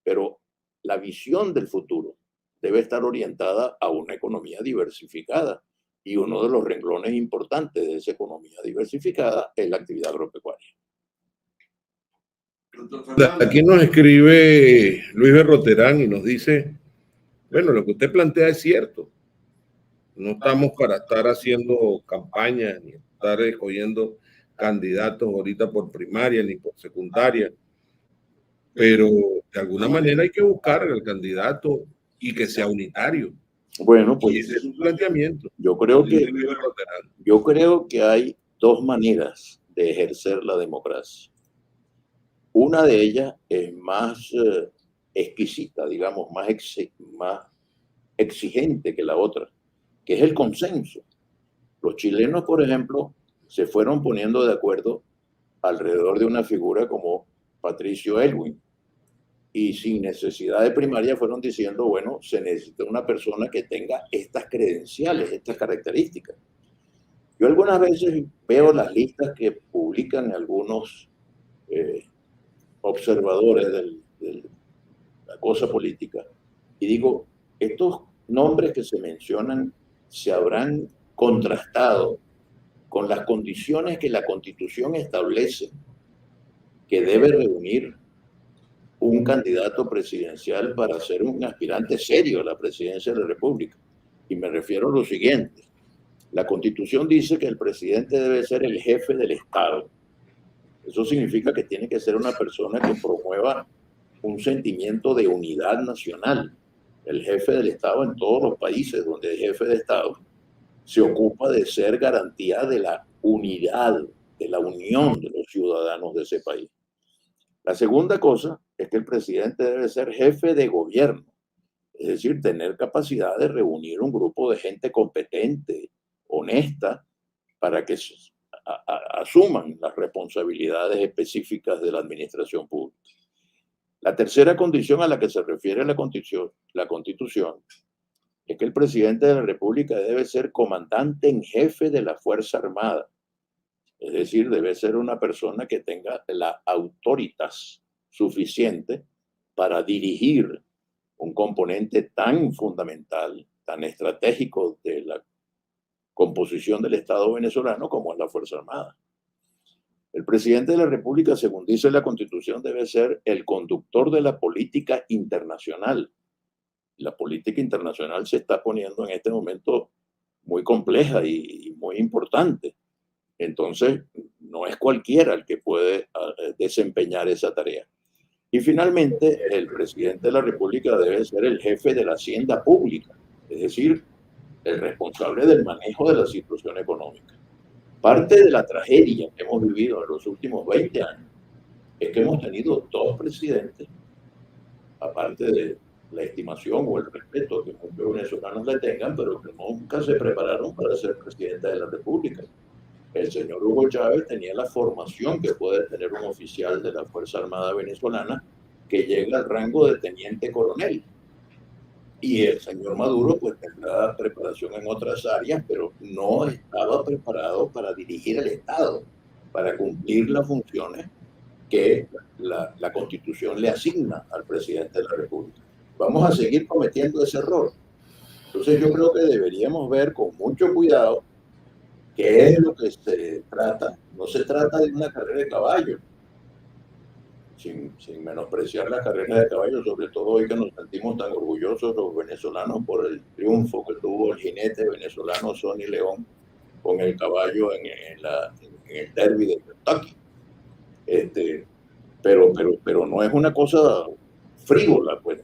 Speaker 3: pero la visión del futuro debe estar orientada a una economía diversificada, y uno de los renglones importantes de esa economía diversificada es la actividad agropecuaria.
Speaker 1: Aquí nos escribe Luis Berroterán y nos dice, bueno, lo que usted plantea es cierto. No estamos para estar haciendo campaña ni estar escogiendo candidatos ahorita por primaria ni por secundaria, pero de alguna manera hay que buscar al candidato y que sea unitario.
Speaker 3: Bueno, pues
Speaker 1: y ese es un planteamiento.
Speaker 3: Yo creo que hay dos maneras de ejercer la democracia. Una de ellas es más exquisita, digamos, más exigente que la otra, que es el consenso. Los chilenos, por ejemplo, se fueron poniendo de acuerdo alrededor de una figura como Patricio Aylwin, y sin necesidad de primaria fueron diciendo, bueno, se necesita una persona que tenga estas credenciales, estas características. Yo algunas veces veo las listas que publican algunos observadores de la cosa política y digo, estos nombres que se mencionan se habrán contrastado con las condiciones que la Constitución establece que debe reunir un candidato presidencial para ser un aspirante serio a la presidencia de la República. Y me refiero a lo siguiente. La Constitución dice que el presidente debe ser el jefe del Estado. Eso significa que tiene que ser una persona que promueva un sentimiento de unidad nacional. El jefe del Estado en todos los países donde hay jefe de Estado se ocupa de ser garantía de la unidad, de la unión de los ciudadanos de ese país. La segunda cosa es que el presidente debe ser jefe de gobierno, es decir, tener capacidad de reunir un grupo de gente competente, honesta, para que asuman las responsabilidades específicas de la administración pública. La tercera condición a la que se refiere la Constitución es que el presidente de la República debe ser comandante en jefe de la Fuerza Armada. Es decir, debe ser una persona que tenga la autoritas suficiente para dirigir un componente tan fundamental, tan estratégico de la composición del Estado venezolano como es la Fuerza Armada. El presidente de la República, según dice la Constitución, debe ser el conductor de la política internacional. La política internacional se está poniendo en este momento muy compleja y muy importante. Entonces, no es cualquiera el que puede desempeñar esa tarea. Y finalmente, el presidente de la República debe ser el jefe de la hacienda pública, es decir, el responsable del manejo de la situación económica. Parte de la tragedia que hemos vivido en los últimos 20 años es que hemos tenido dos presidentes, aparte de la estimación o el respeto que muchos venezolanos le tengan, pero que nunca se prepararon para ser presidente de la República. El señor Hugo Chávez tenía la formación que puede tener un oficial de la Fuerza Armada venezolana que llega al rango de teniente coronel. Y el señor Maduro pues tendrá preparación en otras áreas, pero no estaba preparado para dirigir el Estado, para cumplir las funciones que la Constitución le asigna al presidente de la República. Vamos a seguir cometiendo ese error. Entonces yo creo que deberíamos ver con mucho cuidado qué es lo que se trata. No se trata de una carrera de caballo, sin menospreciar las carreras de caballo, sobre todo hoy que nos sentimos tan orgullosos los venezolanos por el triunfo que tuvo el jinete venezolano Sonny León con el caballo en el derby de Kentucky. Pero no es una cosa frívola, pues.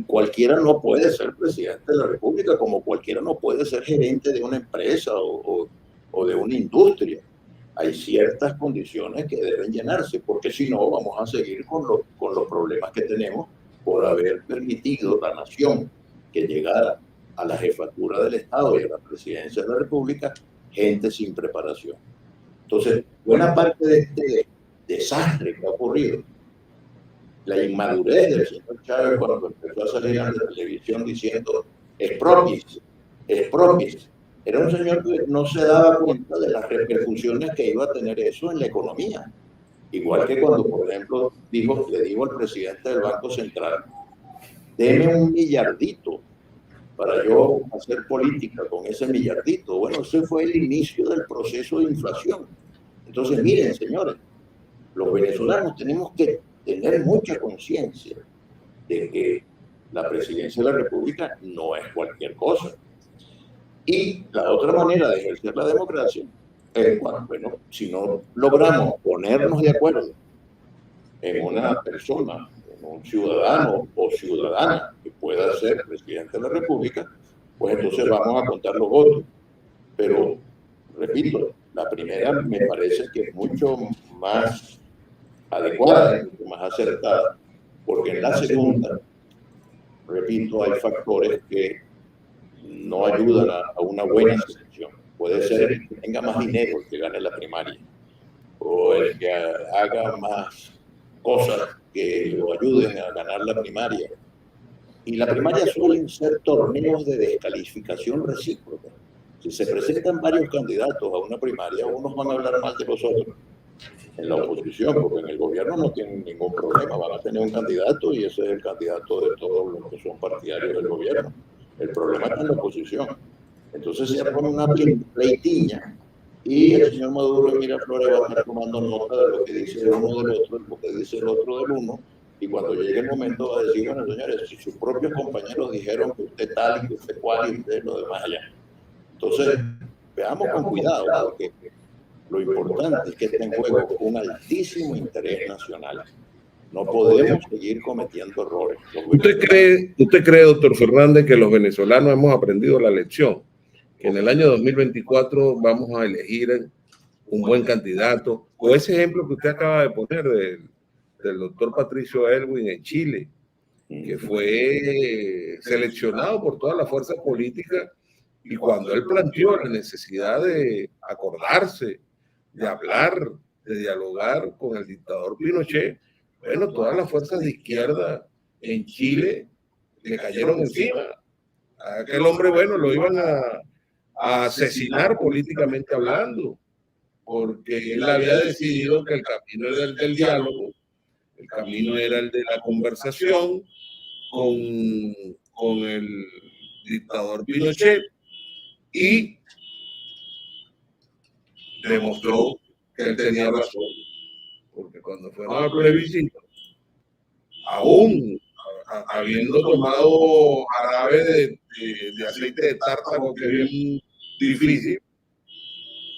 Speaker 3: Cualquiera no puede ser presidente de la República, como cualquiera no puede ser gerente de una empresa o de una industria. Hay ciertas condiciones que deben llenarse, porque si no vamos a seguir con los problemas que tenemos por haber permitido a la nación que llegara a la jefatura del Estado y a la presidencia de la República gente sin preparación. Entonces, buena parte de este desastre que ha ocurrido, la inmadurez del señor Chávez cuando empezó a salir en la televisión diciendo es propis, era un señor que no se daba cuenta de las repercusiones que iba a tener eso en la economía. Igual que cuando, por ejemplo, le dijo al presidente del Banco Central, deme un millardito para yo hacer política con ese millardito. Bueno, ese fue el inicio del proceso de inflación. Entonces, miren, señores, los venezolanos tenemos que tener mucha conciencia de que la presidencia de la República no es cualquier cosa. Y la otra manera de ejercer la democracia es, bueno, si no logramos ponernos de acuerdo en una persona, en un ciudadano o ciudadana que pueda ser presidente de la República, pues entonces vamos a contar los votos. Pero, repito, la primera me parece que es mucho más adecuada, mucho más acertada, porque en la segunda, repito, hay factores que no ayudan a una buena selección. Puede ser el que tenga más dinero el que gane la primaria, o el que haga más cosas que lo ayuden a ganar la primaria. Y la primaria suelen ser torneos de descalificación recíproca. Si se presentan varios candidatos a una primaria, unos van a hablar mal de los otros. En la oposición, porque en el gobierno no tienen ningún problema, van a tener un candidato y ese es el candidato de todos los que son partidarios del gobierno. El problema está en la oposición. Entonces se pone una pleitiña y el señor Maduro y Miraflores va a estar tomando nota de lo que dice el uno del otro, de lo que dice el otro del uno, y cuando llegue el momento va a decir, bueno, señores, si sus propios compañeros dijeron que usted tal y que usted cual y usted lo demás allá. Entonces, veamos con cuidado, porque lo importante es que esté en juego un altísimo interés nacional No podemos seguir cometiendo errores.
Speaker 1: ¿Usted cree, doctor Fernández, que los venezolanos hemos aprendido la lección? Que en el año 2024 vamos a elegir un buen candidato. O ese ejemplo que usted acaba de poner del doctor Patricio Aylwin en Chile, que fue seleccionado por todas las fuerzas políticas, y cuando él planteó la necesidad de acordarse, de hablar, de dialogar con el dictador Pinochet, bueno, todas las fuerzas de izquierda en Chile le cayeron encima. A aquel hombre, bueno, lo iban a asesinar políticamente hablando, porque él había decidido que el camino era el del diálogo, el camino era el de la conversación con el dictador Pinochet, y demostró que él tenía razón, porque cuando fueron al plebiscito, aún habiendo tomado jarabe de aceite de tártaro, que es bien difícil,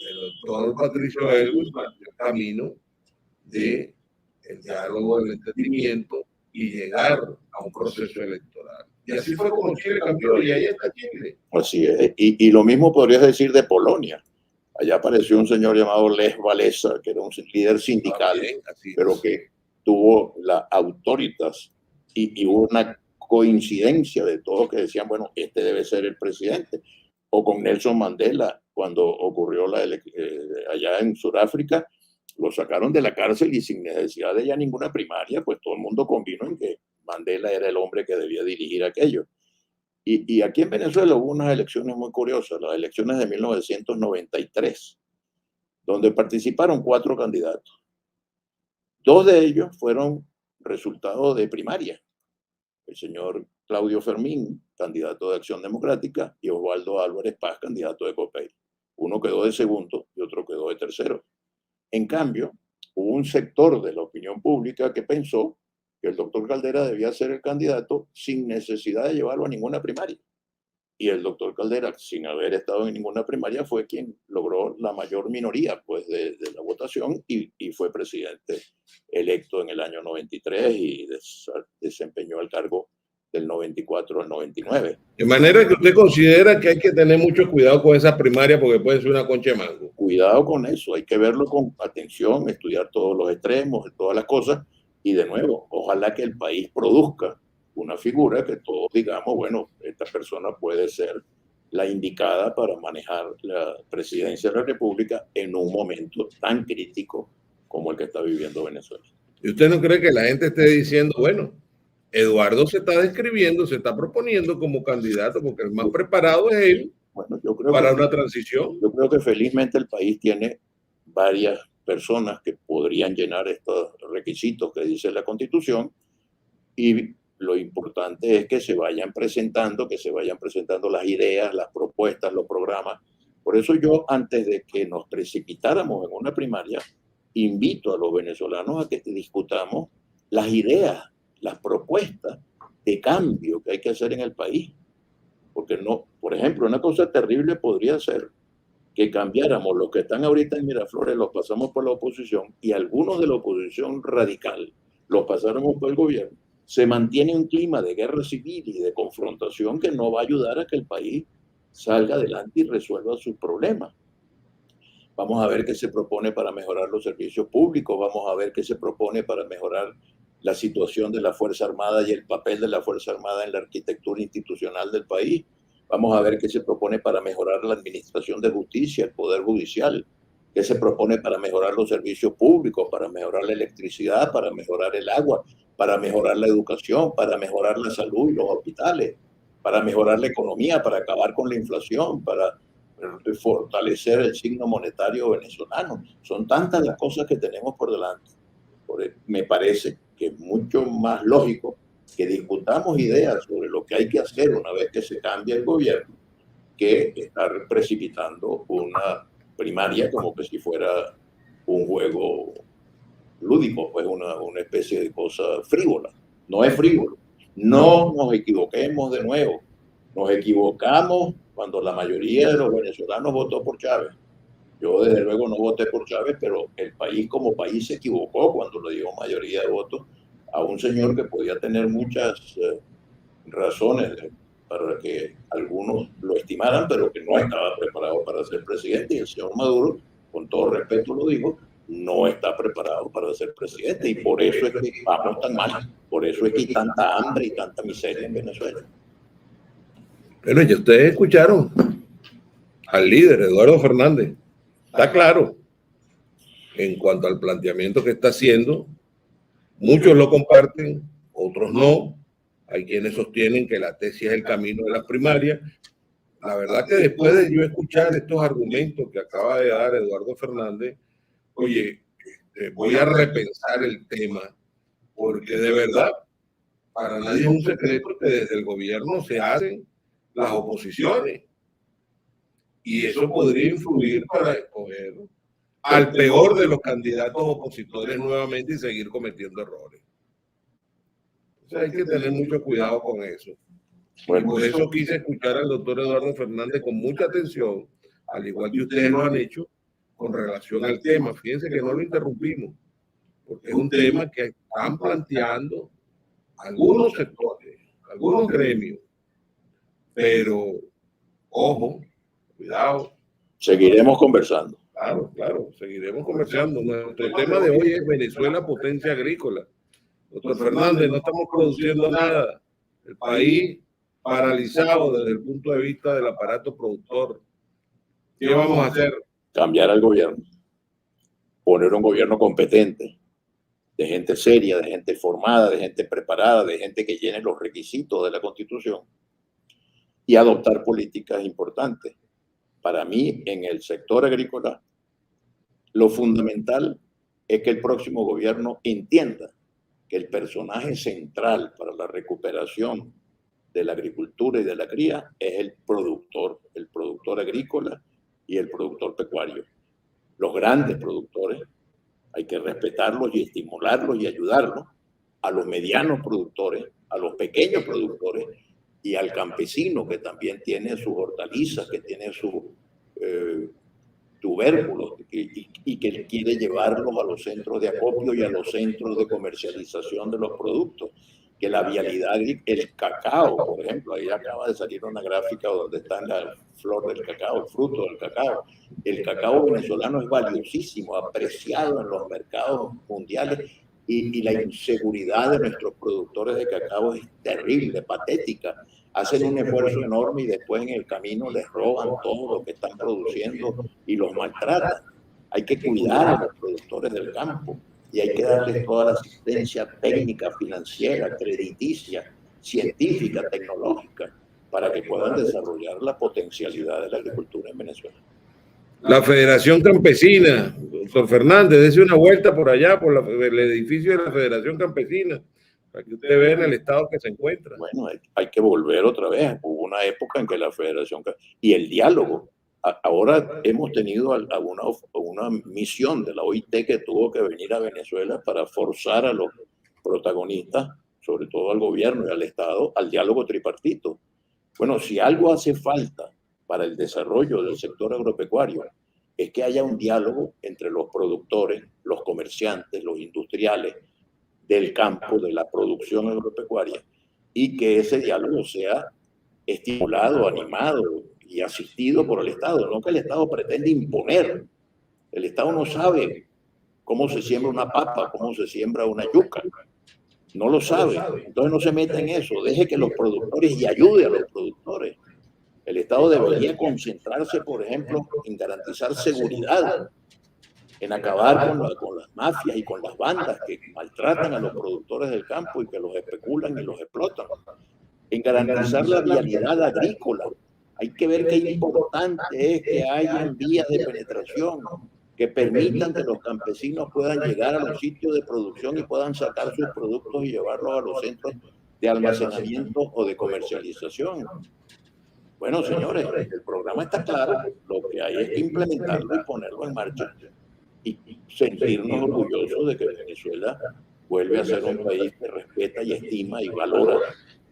Speaker 1: el doctor Patricio Aylwin planteó el camino de el diálogo, el entendimiento y llegar a un proceso electoral. Y así fue como Chile cambió, y ahí está Chile.
Speaker 3: Así es. Y lo mismo podrías decir de Polonia. Allá apareció un señor llamado Lech Walesa, que era un líder sindical, pero que tuvo la autoritas y hubo una coincidencia de todos que decían, bueno, este debe ser el presidente. O con Nelson Mandela, cuando ocurrió allá en Sudáfrica, lo sacaron de la cárcel y sin necesidad de ya ninguna primaria, pues todo el mundo convino en que Mandela era el hombre que debía dirigir aquello. Y aquí en Venezuela hubo unas elecciones muy curiosas, las elecciones de 1993, donde participaron 4 candidatos. 2 de ellos fueron resultados de primaria. El señor Claudio Fermín, candidato de Acción Democrática, y Osvaldo Álvarez Paz, candidato de COPEI. Uno quedó de segundo y otro quedó de tercero. En cambio, hubo un sector de la opinión pública que pensó que el doctor Caldera debía ser el candidato sin necesidad de llevarlo a ninguna primaria. Y el doctor Caldera, sin haber estado en ninguna primaria, fue quien logró la mayor minoría pues, de la votación y fue presidente electo en el año 93 y desempeñó el cargo del 94 al 99.
Speaker 1: De manera que usted considera que hay que tener mucho cuidado con esas primarias porque puede ser una concha de mango.
Speaker 3: Cuidado con eso, hay que verlo con atención, estudiar todos los extremos, todas las cosas. Y de nuevo, ojalá que el país produzca una figura que todos digamos, bueno, esta persona puede ser la indicada para manejar la presidencia de la República en un momento tan crítico como el que está viviendo Venezuela.
Speaker 1: ¿Y usted no cree que la gente esté diciendo, bueno, Eduardo se está describiendo, se está proponiendo como candidato porque el más preparado es él, bueno, yo creo para una transición?
Speaker 3: Yo creo que felizmente el país tiene varias personas que podrían llenar estos requisitos que dice la Constitución, y lo importante es que se vayan presentando las ideas, las propuestas, los programas. Por eso yo, antes de que nos precipitáramos en una primaria, invito a los venezolanos a que discutamos las ideas, las propuestas de cambio que hay que hacer en el país. Porque no, por ejemplo, una cosa terrible podría ser que cambiáramos los que están ahorita en Miraflores, los pasamos por la oposición, y algunos de la oposición radical los pasáramos por el gobierno. Se mantiene un clima de guerra civil y de confrontación que no va a ayudar a que el país salga adelante y resuelva sus problemas. Vamos a ver qué se propone para mejorar los servicios públicos, vamos a ver qué se propone para mejorar la situación de la Fuerza Armada y el papel de la Fuerza Armada en la arquitectura institucional del país. Vamos a ver qué se propone para mejorar la administración de justicia, el Poder Judicial, qué se propone para mejorar los servicios públicos, para mejorar la electricidad, para mejorar el agua, para mejorar la educación, para mejorar la salud y los hospitales, para mejorar la economía, para acabar con la inflación, para fortalecer el signo monetario venezolano. Son tantas las cosas que tenemos por delante. Me parece que es mucho más lógico que discutamos ideas sobre lo que hay que hacer una vez que se cambie el gobierno, que estar precipitando una primaria como que si fuera un juego lúdico, pues una especie de cosa frívola. No es frívolo. No nos equivoquemos de nuevo. Nos equivocamos cuando la mayoría de los venezolanos votó por Chávez. Yo desde luego no voté por Chávez, pero el país como país se equivocó cuando le dio mayoría de votos a un señor que podía tener muchas razones para que algunos lo estimaran, pero que no estaba preparado para ser presidente. Y el señor Maduro, con todo respeto lo digo, no está preparado para ser presidente. Y por eso es que vamos tan mal. Por eso es que hay tanta hambre y tanta miseria en Venezuela.
Speaker 1: Pero ya ustedes escucharon al líder, Eduardo Fernández. Está claro en cuanto al planteamiento que está haciendo. Muchos lo comparten, otros no. Hay quienes sostienen que la tesis es el camino de las primarias. La verdad que después de yo escuchar estos argumentos que acaba de dar Eduardo Fernández, oye, voy a repensar el tema, porque de verdad, para nadie es un secreto que desde el gobierno se hacen las oposiciones. Y eso podría influir para escoger al peor de los candidatos opositores nuevamente y seguir cometiendo errores. Hay que tener mucho cuidado con eso. Bueno, por eso quise escuchar al doctor Eduardo Fernández con mucha atención, al igual que ustedes lo han hecho, con relación al tema. Fíjense que no lo interrumpimos, porque es un tema que están planteando algunos sectores, algunos gremios, pero ojo, cuidado.
Speaker 3: Seguiremos conversando.
Speaker 1: Claro, seguiremos conversando. Nuestro tema de hoy es Venezuela, potencia agrícola. Doctor Fernández, no estamos produciendo nada. El país paralizado desde el punto de vista del aparato productor. ¿Qué vamos a hacer?
Speaker 3: Cambiar al gobierno. Poner un gobierno competente, de gente seria, de gente formada, de gente preparada, de gente que llene los requisitos de la Constitución y adoptar políticas importantes. Para mí, en el sector agrícola, lo fundamental es que el próximo gobierno entienda que el personaje central para la recuperación de la agricultura y de la cría es el productor agrícola y el productor pecuario. Los grandes productores hay que respetarlos y estimularlos y ayudarlos, a los medianos productores, a los pequeños productores y al campesino que también tiene sus hortalizas, que tiene sus tubérculos y que quiere llevarlos a los centros de acopio y a los centros de comercialización de los productos. Que la vialidad, el cacao, por ejemplo, ahí acaba de salir una gráfica donde está la flor del cacao, el fruto del cacao. El cacao venezolano es valiosísimo, apreciado en los mercados mundiales y la inseguridad de nuestros productores de cacao es terrible, patética. Hacen un esfuerzo enorme y después en el camino les roban todo lo que están produciendo y los maltratan. Hay que cuidar a los productores del campo y hay que darles toda la asistencia técnica, financiera, crediticia, científica, tecnológica, para que puedan desarrollar la potencialidad de la agricultura en Venezuela.
Speaker 1: La Federación Campesina, doctor Fernández, dése una vuelta por allá, por el edificio de la Federación Campesina, para que usted vea en el estado que se encuentra.
Speaker 3: Bueno, hay que volver otra vez. Hubo una época en que la Federación y el diálogo. Ahora hemos tenido una misión de la OIT que tuvo que venir a Venezuela para forzar a los protagonistas, sobre todo al gobierno y al Estado, al diálogo tripartito. Bueno, si algo hace falta para el desarrollo del sector agropecuario, es que haya un diálogo entre los productores, los comerciantes, los industriales del campo, de la producción agropecuaria, y que ese diálogo sea estimulado, animado y asistido por el Estado, no que el Estado pretende imponer. El Estado no sabe cómo se siembra una papa, cómo se siembra una yuca. No lo sabe. Entonces no se meta en eso. Deje que los productores y ayude a los productores. El Estado debería concentrarse, por ejemplo, en garantizar seguridad, en acabar con las mafias y con las bandas que maltratan a los productores del campo y que los especulan y los explotan, en garantizar la vialidad agrícola. Hay que ver qué importante es que haya vías de penetración que permitan que los campesinos puedan llegar a los sitios de producción y puedan sacar sus productos y llevarlos a los centros de almacenamiento o de comercialización. Bueno, señores, el programa está claro, lo que hay es que implementarlo y ponerlo en marcha y sentirnos orgullosos de que Venezuela vuelve a ser un país que respeta y estima y valora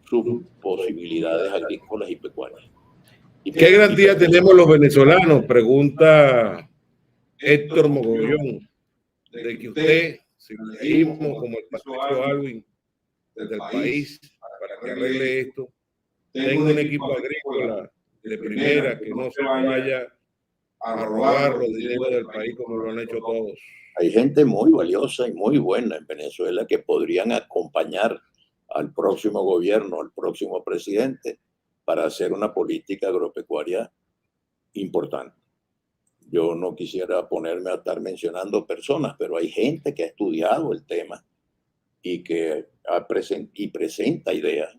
Speaker 3: sus posibilidades agrícolas y pecuarias.
Speaker 1: ¿Qué garantía tenemos los venezolanos? Pregunta Héctor Mogollón, de que usted si leímos como el pastor Alwin del país para que arregle esto, tengo un equipo agrícola de primera que no se vaya a robar los dineros del país como lo han hecho todos.
Speaker 3: Hay gente muy valiosa y muy buena en Venezuela que podrían acompañar al próximo gobierno, al próximo presidente, para hacer una política agropecuaria importante. Yo no quisiera ponerme a estar mencionando personas, pero hay gente que ha estudiado el tema y que presenta ideas.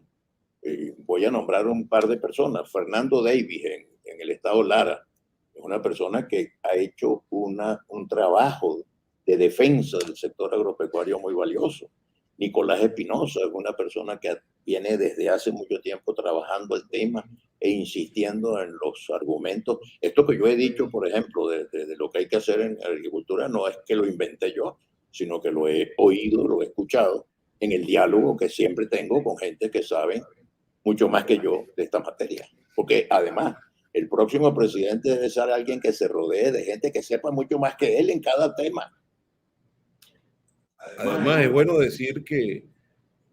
Speaker 3: Voy a nombrar un par de personas. Fernando Davis en el estado Lara es una persona que ha hecho un trabajo de defensa del sector agropecuario muy valioso. Nicolás Espinosa es una persona que viene desde hace mucho tiempo trabajando el tema e insistiendo en los argumentos. Esto que yo he dicho, por ejemplo, de lo que hay que hacer en agricultura, no es que lo inventé yo, sino que lo he oído, lo he escuchado en el diálogo que siempre tengo con gente que sabe mucho más que yo de esta materia. Porque además, el próximo presidente debe ser alguien que se rodee de gente que sepa mucho más que él en cada tema.
Speaker 1: Además, es bueno decir que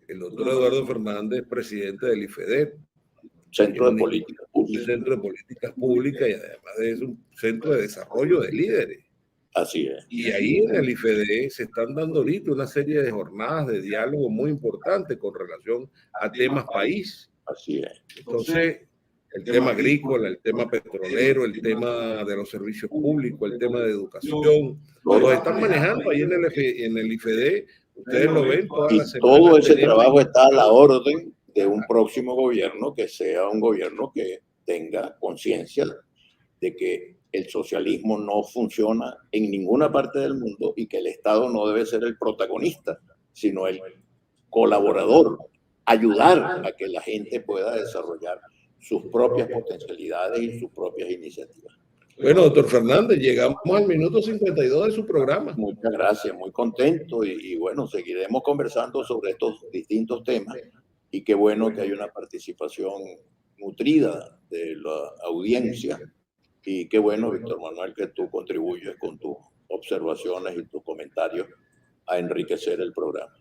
Speaker 1: el doctor Eduardo Fernández es presidente del IFEDEP,
Speaker 3: Centro de Políticas Públicas.
Speaker 1: Centro de Políticas Públicas, y además es un centro de desarrollo de líderes.
Speaker 3: Así es.
Speaker 1: Y ahí en el IFEDE se están dando ahorita una serie de jornadas de diálogo muy importantes con relación a temas país.
Speaker 3: Así es.
Speaker 1: Entonces, el tema agrícola, el tema petrolero, el tema de los servicios públicos, el tema de educación, los están manejando ahí en el IFEDE. Ustedes lo ven todas las semanas.
Speaker 3: Todo ese trabajo está a la orden de un próximo gobierno que sea un gobierno que tenga conciencia de que el socialismo no funciona en ninguna parte del mundo y que el Estado no debe ser el protagonista, sino el colaborador, ayudar a que la gente pueda desarrollar sus propias potencialidades y sus propias iniciativas.
Speaker 1: Bueno, doctor Fernández, llegamos al minuto 52 de su programa.
Speaker 3: Muchas gracias, muy contento y bueno, seguiremos conversando sobre estos distintos temas y qué bueno que hay una participación nutrida de la audiencia y qué bueno, Víctor Manuel, que tú contribuyes con tus observaciones y tus comentarios a enriquecer el programa.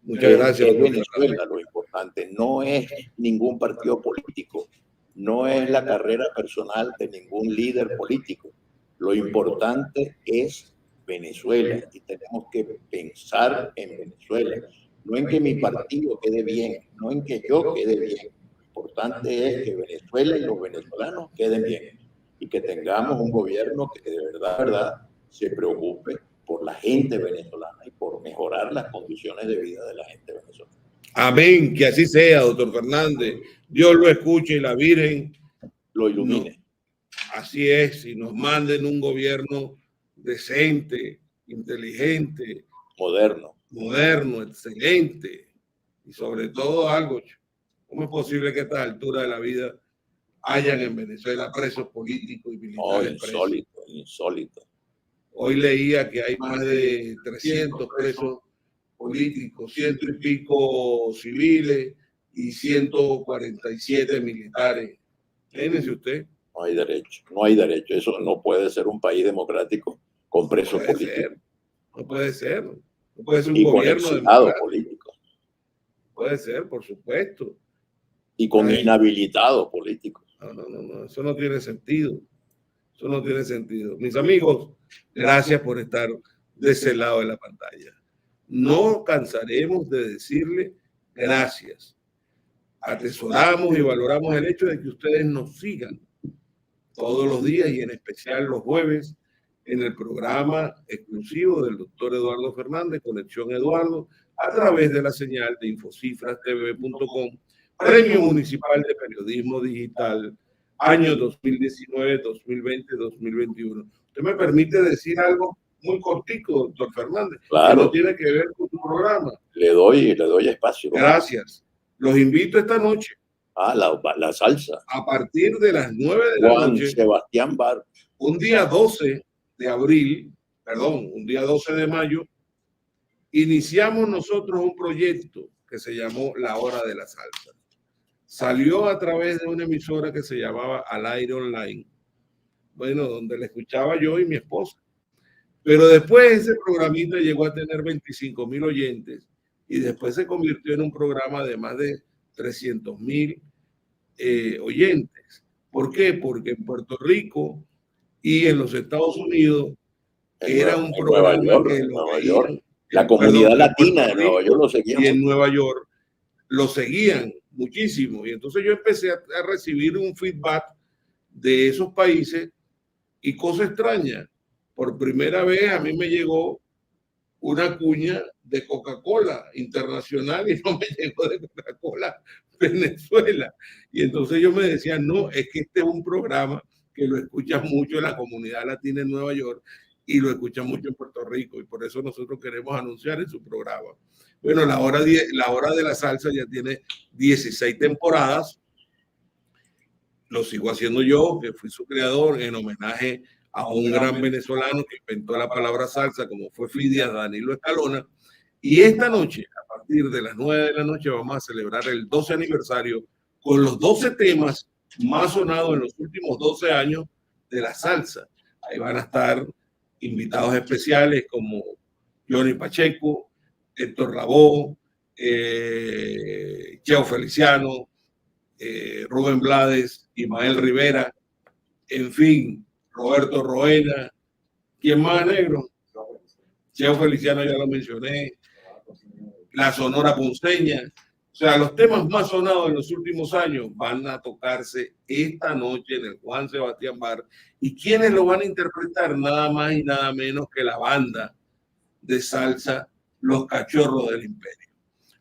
Speaker 1: Muchas gracias.
Speaker 3: En Venezuela lo importante no es ningún partido político, no es la carrera personal de ningún líder político. Lo importante es Venezuela y tenemos que pensar en Venezuela, no en que mi partido quede bien, no en que yo quede bien. Lo importante es que Venezuela y los venezolanos queden bien y que tengamos un gobierno que de verdad se preocupe por la gente venezolana y por mejorar las condiciones de vida de la gente venezolana.
Speaker 1: Amén, que así sea, doctor Fernández. Dios lo escuche y la Virgen
Speaker 3: lo ilumine.
Speaker 1: Así es, y nos manden un gobierno decente, inteligente, moderno, excelente, y sobre todo algo, ¿cómo es posible que a estas alturas de la vida hayan en Venezuela presos políticos y militares?
Speaker 3: Insólito.
Speaker 1: Hoy leía que hay más de 300 presos políticos, 100 y pico civiles y 147 militares. Fíjense usted.
Speaker 3: No hay derecho. Eso no puede ser un país democrático con presos políticos.
Speaker 1: No puede ser. No puede ser un
Speaker 3: y
Speaker 1: gobierno
Speaker 3: con exiliados políticos.
Speaker 1: Puede ser, por supuesto.
Speaker 3: Y con inhabilitados políticos.
Speaker 1: No. Eso no tiene sentido. Eso no tiene sentido. Mis amigos, gracias por estar de ese lado de la pantalla. No cansaremos de decirle gracias. Atesoramos y valoramos el hecho de que ustedes nos sigan todos los días y en especial los jueves en el programa exclusivo del doctor Eduardo Fernández, Conexión Eduardo, a través de la señal de infocifrastv.com, Premio Municipal de Periodismo Digital, año 2019, 2020, 2021. ¿Usted me permite decir algo muy cortico, doctor Fernández?
Speaker 3: Claro.
Speaker 1: Que no tiene que ver con tu programa.
Speaker 3: Le doy espacio.
Speaker 1: Gracias. Los invito esta noche.
Speaker 3: La salsa.
Speaker 1: A partir de las 9 de la
Speaker 3: Juan
Speaker 1: noche.
Speaker 3: Sebastián Bar.
Speaker 1: Un día 12 de abril, un día 12 de mayo, iniciamos nosotros un proyecto que se llamó La Hora de la Salsa. Salió a través de una emisora que se llamaba Al Aire Online, donde la escuchaba yo y mi esposa. Pero después ese programita llegó a tener 25.000 oyentes y después se convirtió en un programa de más de 300.000 oyentes. ¿Por qué? Porque en Puerto Rico y en los Estados Unidos era un programa que
Speaker 3: Nueva York. La comunidad latina de Nueva York lo seguía.
Speaker 1: Y en Nueva York lo seguían muchísimo. Y entonces yo empecé a recibir un feedback de esos países y cosa extraña. Por primera vez a mí me llegó una cuña de Coca-Cola internacional y no me llegó de Coca-Cola Venezuela. Y entonces yo me decía, no, es que este es un programa que lo escucha mucho en la comunidad latina en Nueva York y lo escucha mucho en Puerto Rico, y por eso nosotros queremos anunciar en su programa. Bueno, la hora de la salsa ya tiene 16 temporadas. Lo sigo haciendo yo, que fui su creador, en homenaje a un gran venezolano que inventó la palabra salsa, como fue Fidias Danilo Escalona. Y esta noche, a partir de las 9 de la noche, vamos a celebrar el 12 aniversario con los 12 temas más sonados en los últimos 12 años de la salsa. Ahí van a estar invitados especiales como Johnny Pacheco, Héctor Lavoe, Cheo Feliciano, Rubén Blades, Ismael Rivera, en fin, Roberto Roena. ¿Quién más, negro? Cheo Feliciano, ya lo mencioné. La Sonora Ponceña. O sea, los temas más sonados en los últimos años van a tocarse esta noche en el Juan Sebastián Bar. ¿Y quiénes lo van a interpretar? Nada más y nada menos que la banda de salsa Los Cachorros del Imperio.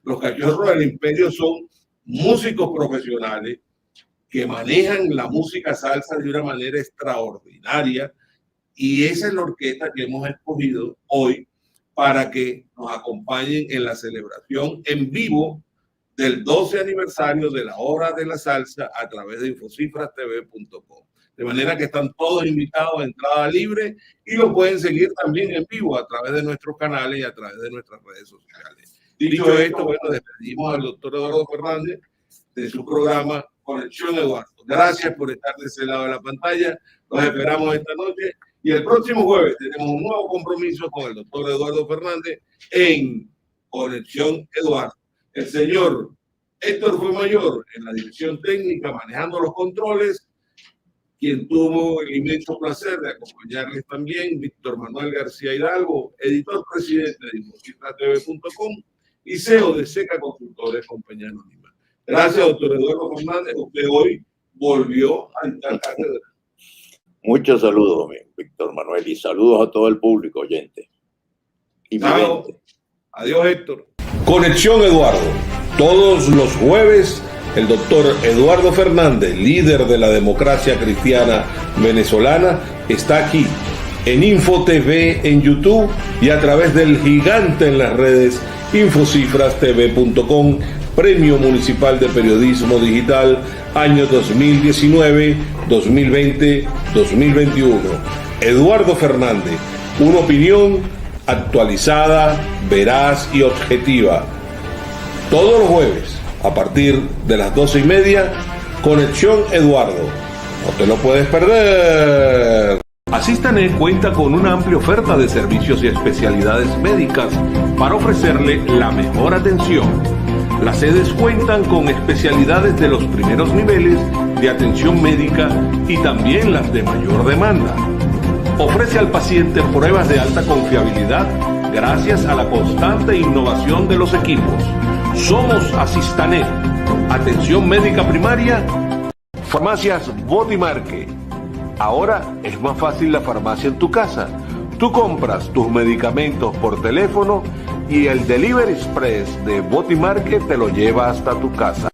Speaker 1: Los Cachorros del Imperio son músicos profesionales que manejan la música salsa de una manera extraordinaria, y esa es la orquesta que hemos escogido hoy para que nos acompañen en la celebración en vivo del 12 aniversario de la Hora de la Salsa a través de infocifrastv.com. De manera que están todos invitados a entrada libre y lo pueden seguir también en vivo a través de nuestros canales y a través de nuestras redes sociales. Dicho esto, bueno, despedimos al doctor Eduardo Fernández de su programa Conexión Eduardo. Gracias por estar de ese lado de la pantalla. Los esperamos esta noche y el próximo jueves tenemos un nuevo compromiso con el doctor Eduardo Fernández en Conexión Eduardo. El señor Héctor Fuenmayor en la dirección técnica, manejando los controles, quien tuvo el inmenso placer de acompañarles también, Víctor Manuel García Hidalgo, editor presidente de infocifrastv.com y CEO de Seca Consultores, compañía anónima. Gracias, doctor Eduardo Fernández. Usted hoy volvió a dictar cátedra.
Speaker 3: Muchos saludos, Víctor Manuel, y saludos a todo el público oyente. Y
Speaker 1: adiós, Héctor.
Speaker 4: Conexión Eduardo. Todos los jueves, el doctor Eduardo Fernández, líder de la democracia cristiana venezolana, está aquí en InfoTV en YouTube y a través del gigante en las redes infocifrastv.com, Premio Municipal de Periodismo Digital, año 2019, 2020, 2021. Eduardo Fernández, una opinión actualizada, veraz y objetiva. Todos los jueves, a partir de las 12:30, Conexión Eduardo. No te lo puedes perder. Asistanet cuenta con una amplia oferta de servicios y especialidades médicas para ofrecerle la mejor atención. Las sedes cuentan con especialidades de los primeros niveles de atención médica y también las de mayor demanda. Ofrece al paciente pruebas de alta confiabilidad gracias a la constante innovación de los equipos. Somos Asistanet. Atención médica primaria. Farmacias Botimarque. Ahora es más fácil la farmacia en tu casa. Tú compras tus medicamentos por teléfono y el Delivery Express de Botimarque te lo lleva hasta tu casa.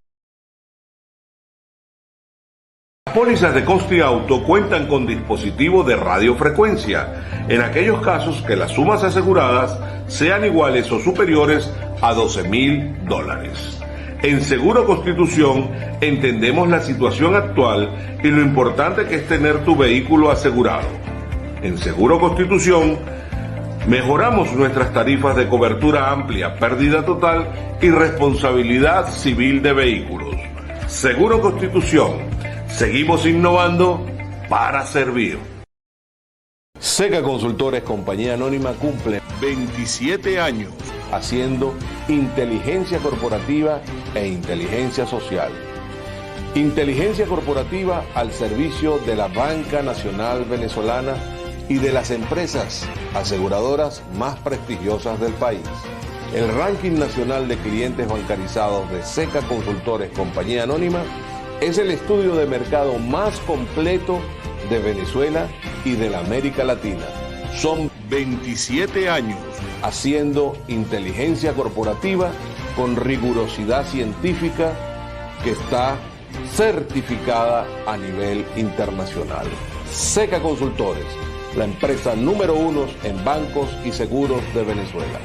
Speaker 4: Las pólizas de Costi Auto cuentan con dispositivo de radiofrecuencia en aquellos casos que las sumas aseguradas sean iguales o superiores a $12,000. En Seguro Constitución entendemos la situación actual y lo importante que es tener tu vehículo asegurado. En Seguro Constitución mejoramos nuestras tarifas de cobertura amplia, pérdida total y responsabilidad civil de vehículos. Seguro Constitución. Seguimos innovando para servir. Seca Consultores, compañía anónima, cumple 27 años haciendo inteligencia corporativa e inteligencia social. Inteligencia corporativa al servicio de la Banca Nacional Venezolana y de las empresas aseguradoras más prestigiosas del país. El ranking nacional de clientes bancarizados de Seca Consultores, compañía anónima, es el estudio de mercado más completo de Venezuela y de la América Latina. Son 27 años haciendo inteligencia corporativa con rigurosidad científica que está certificada a nivel internacional. Seca Consultores, la empresa número 1 en bancos y seguros de Venezuela.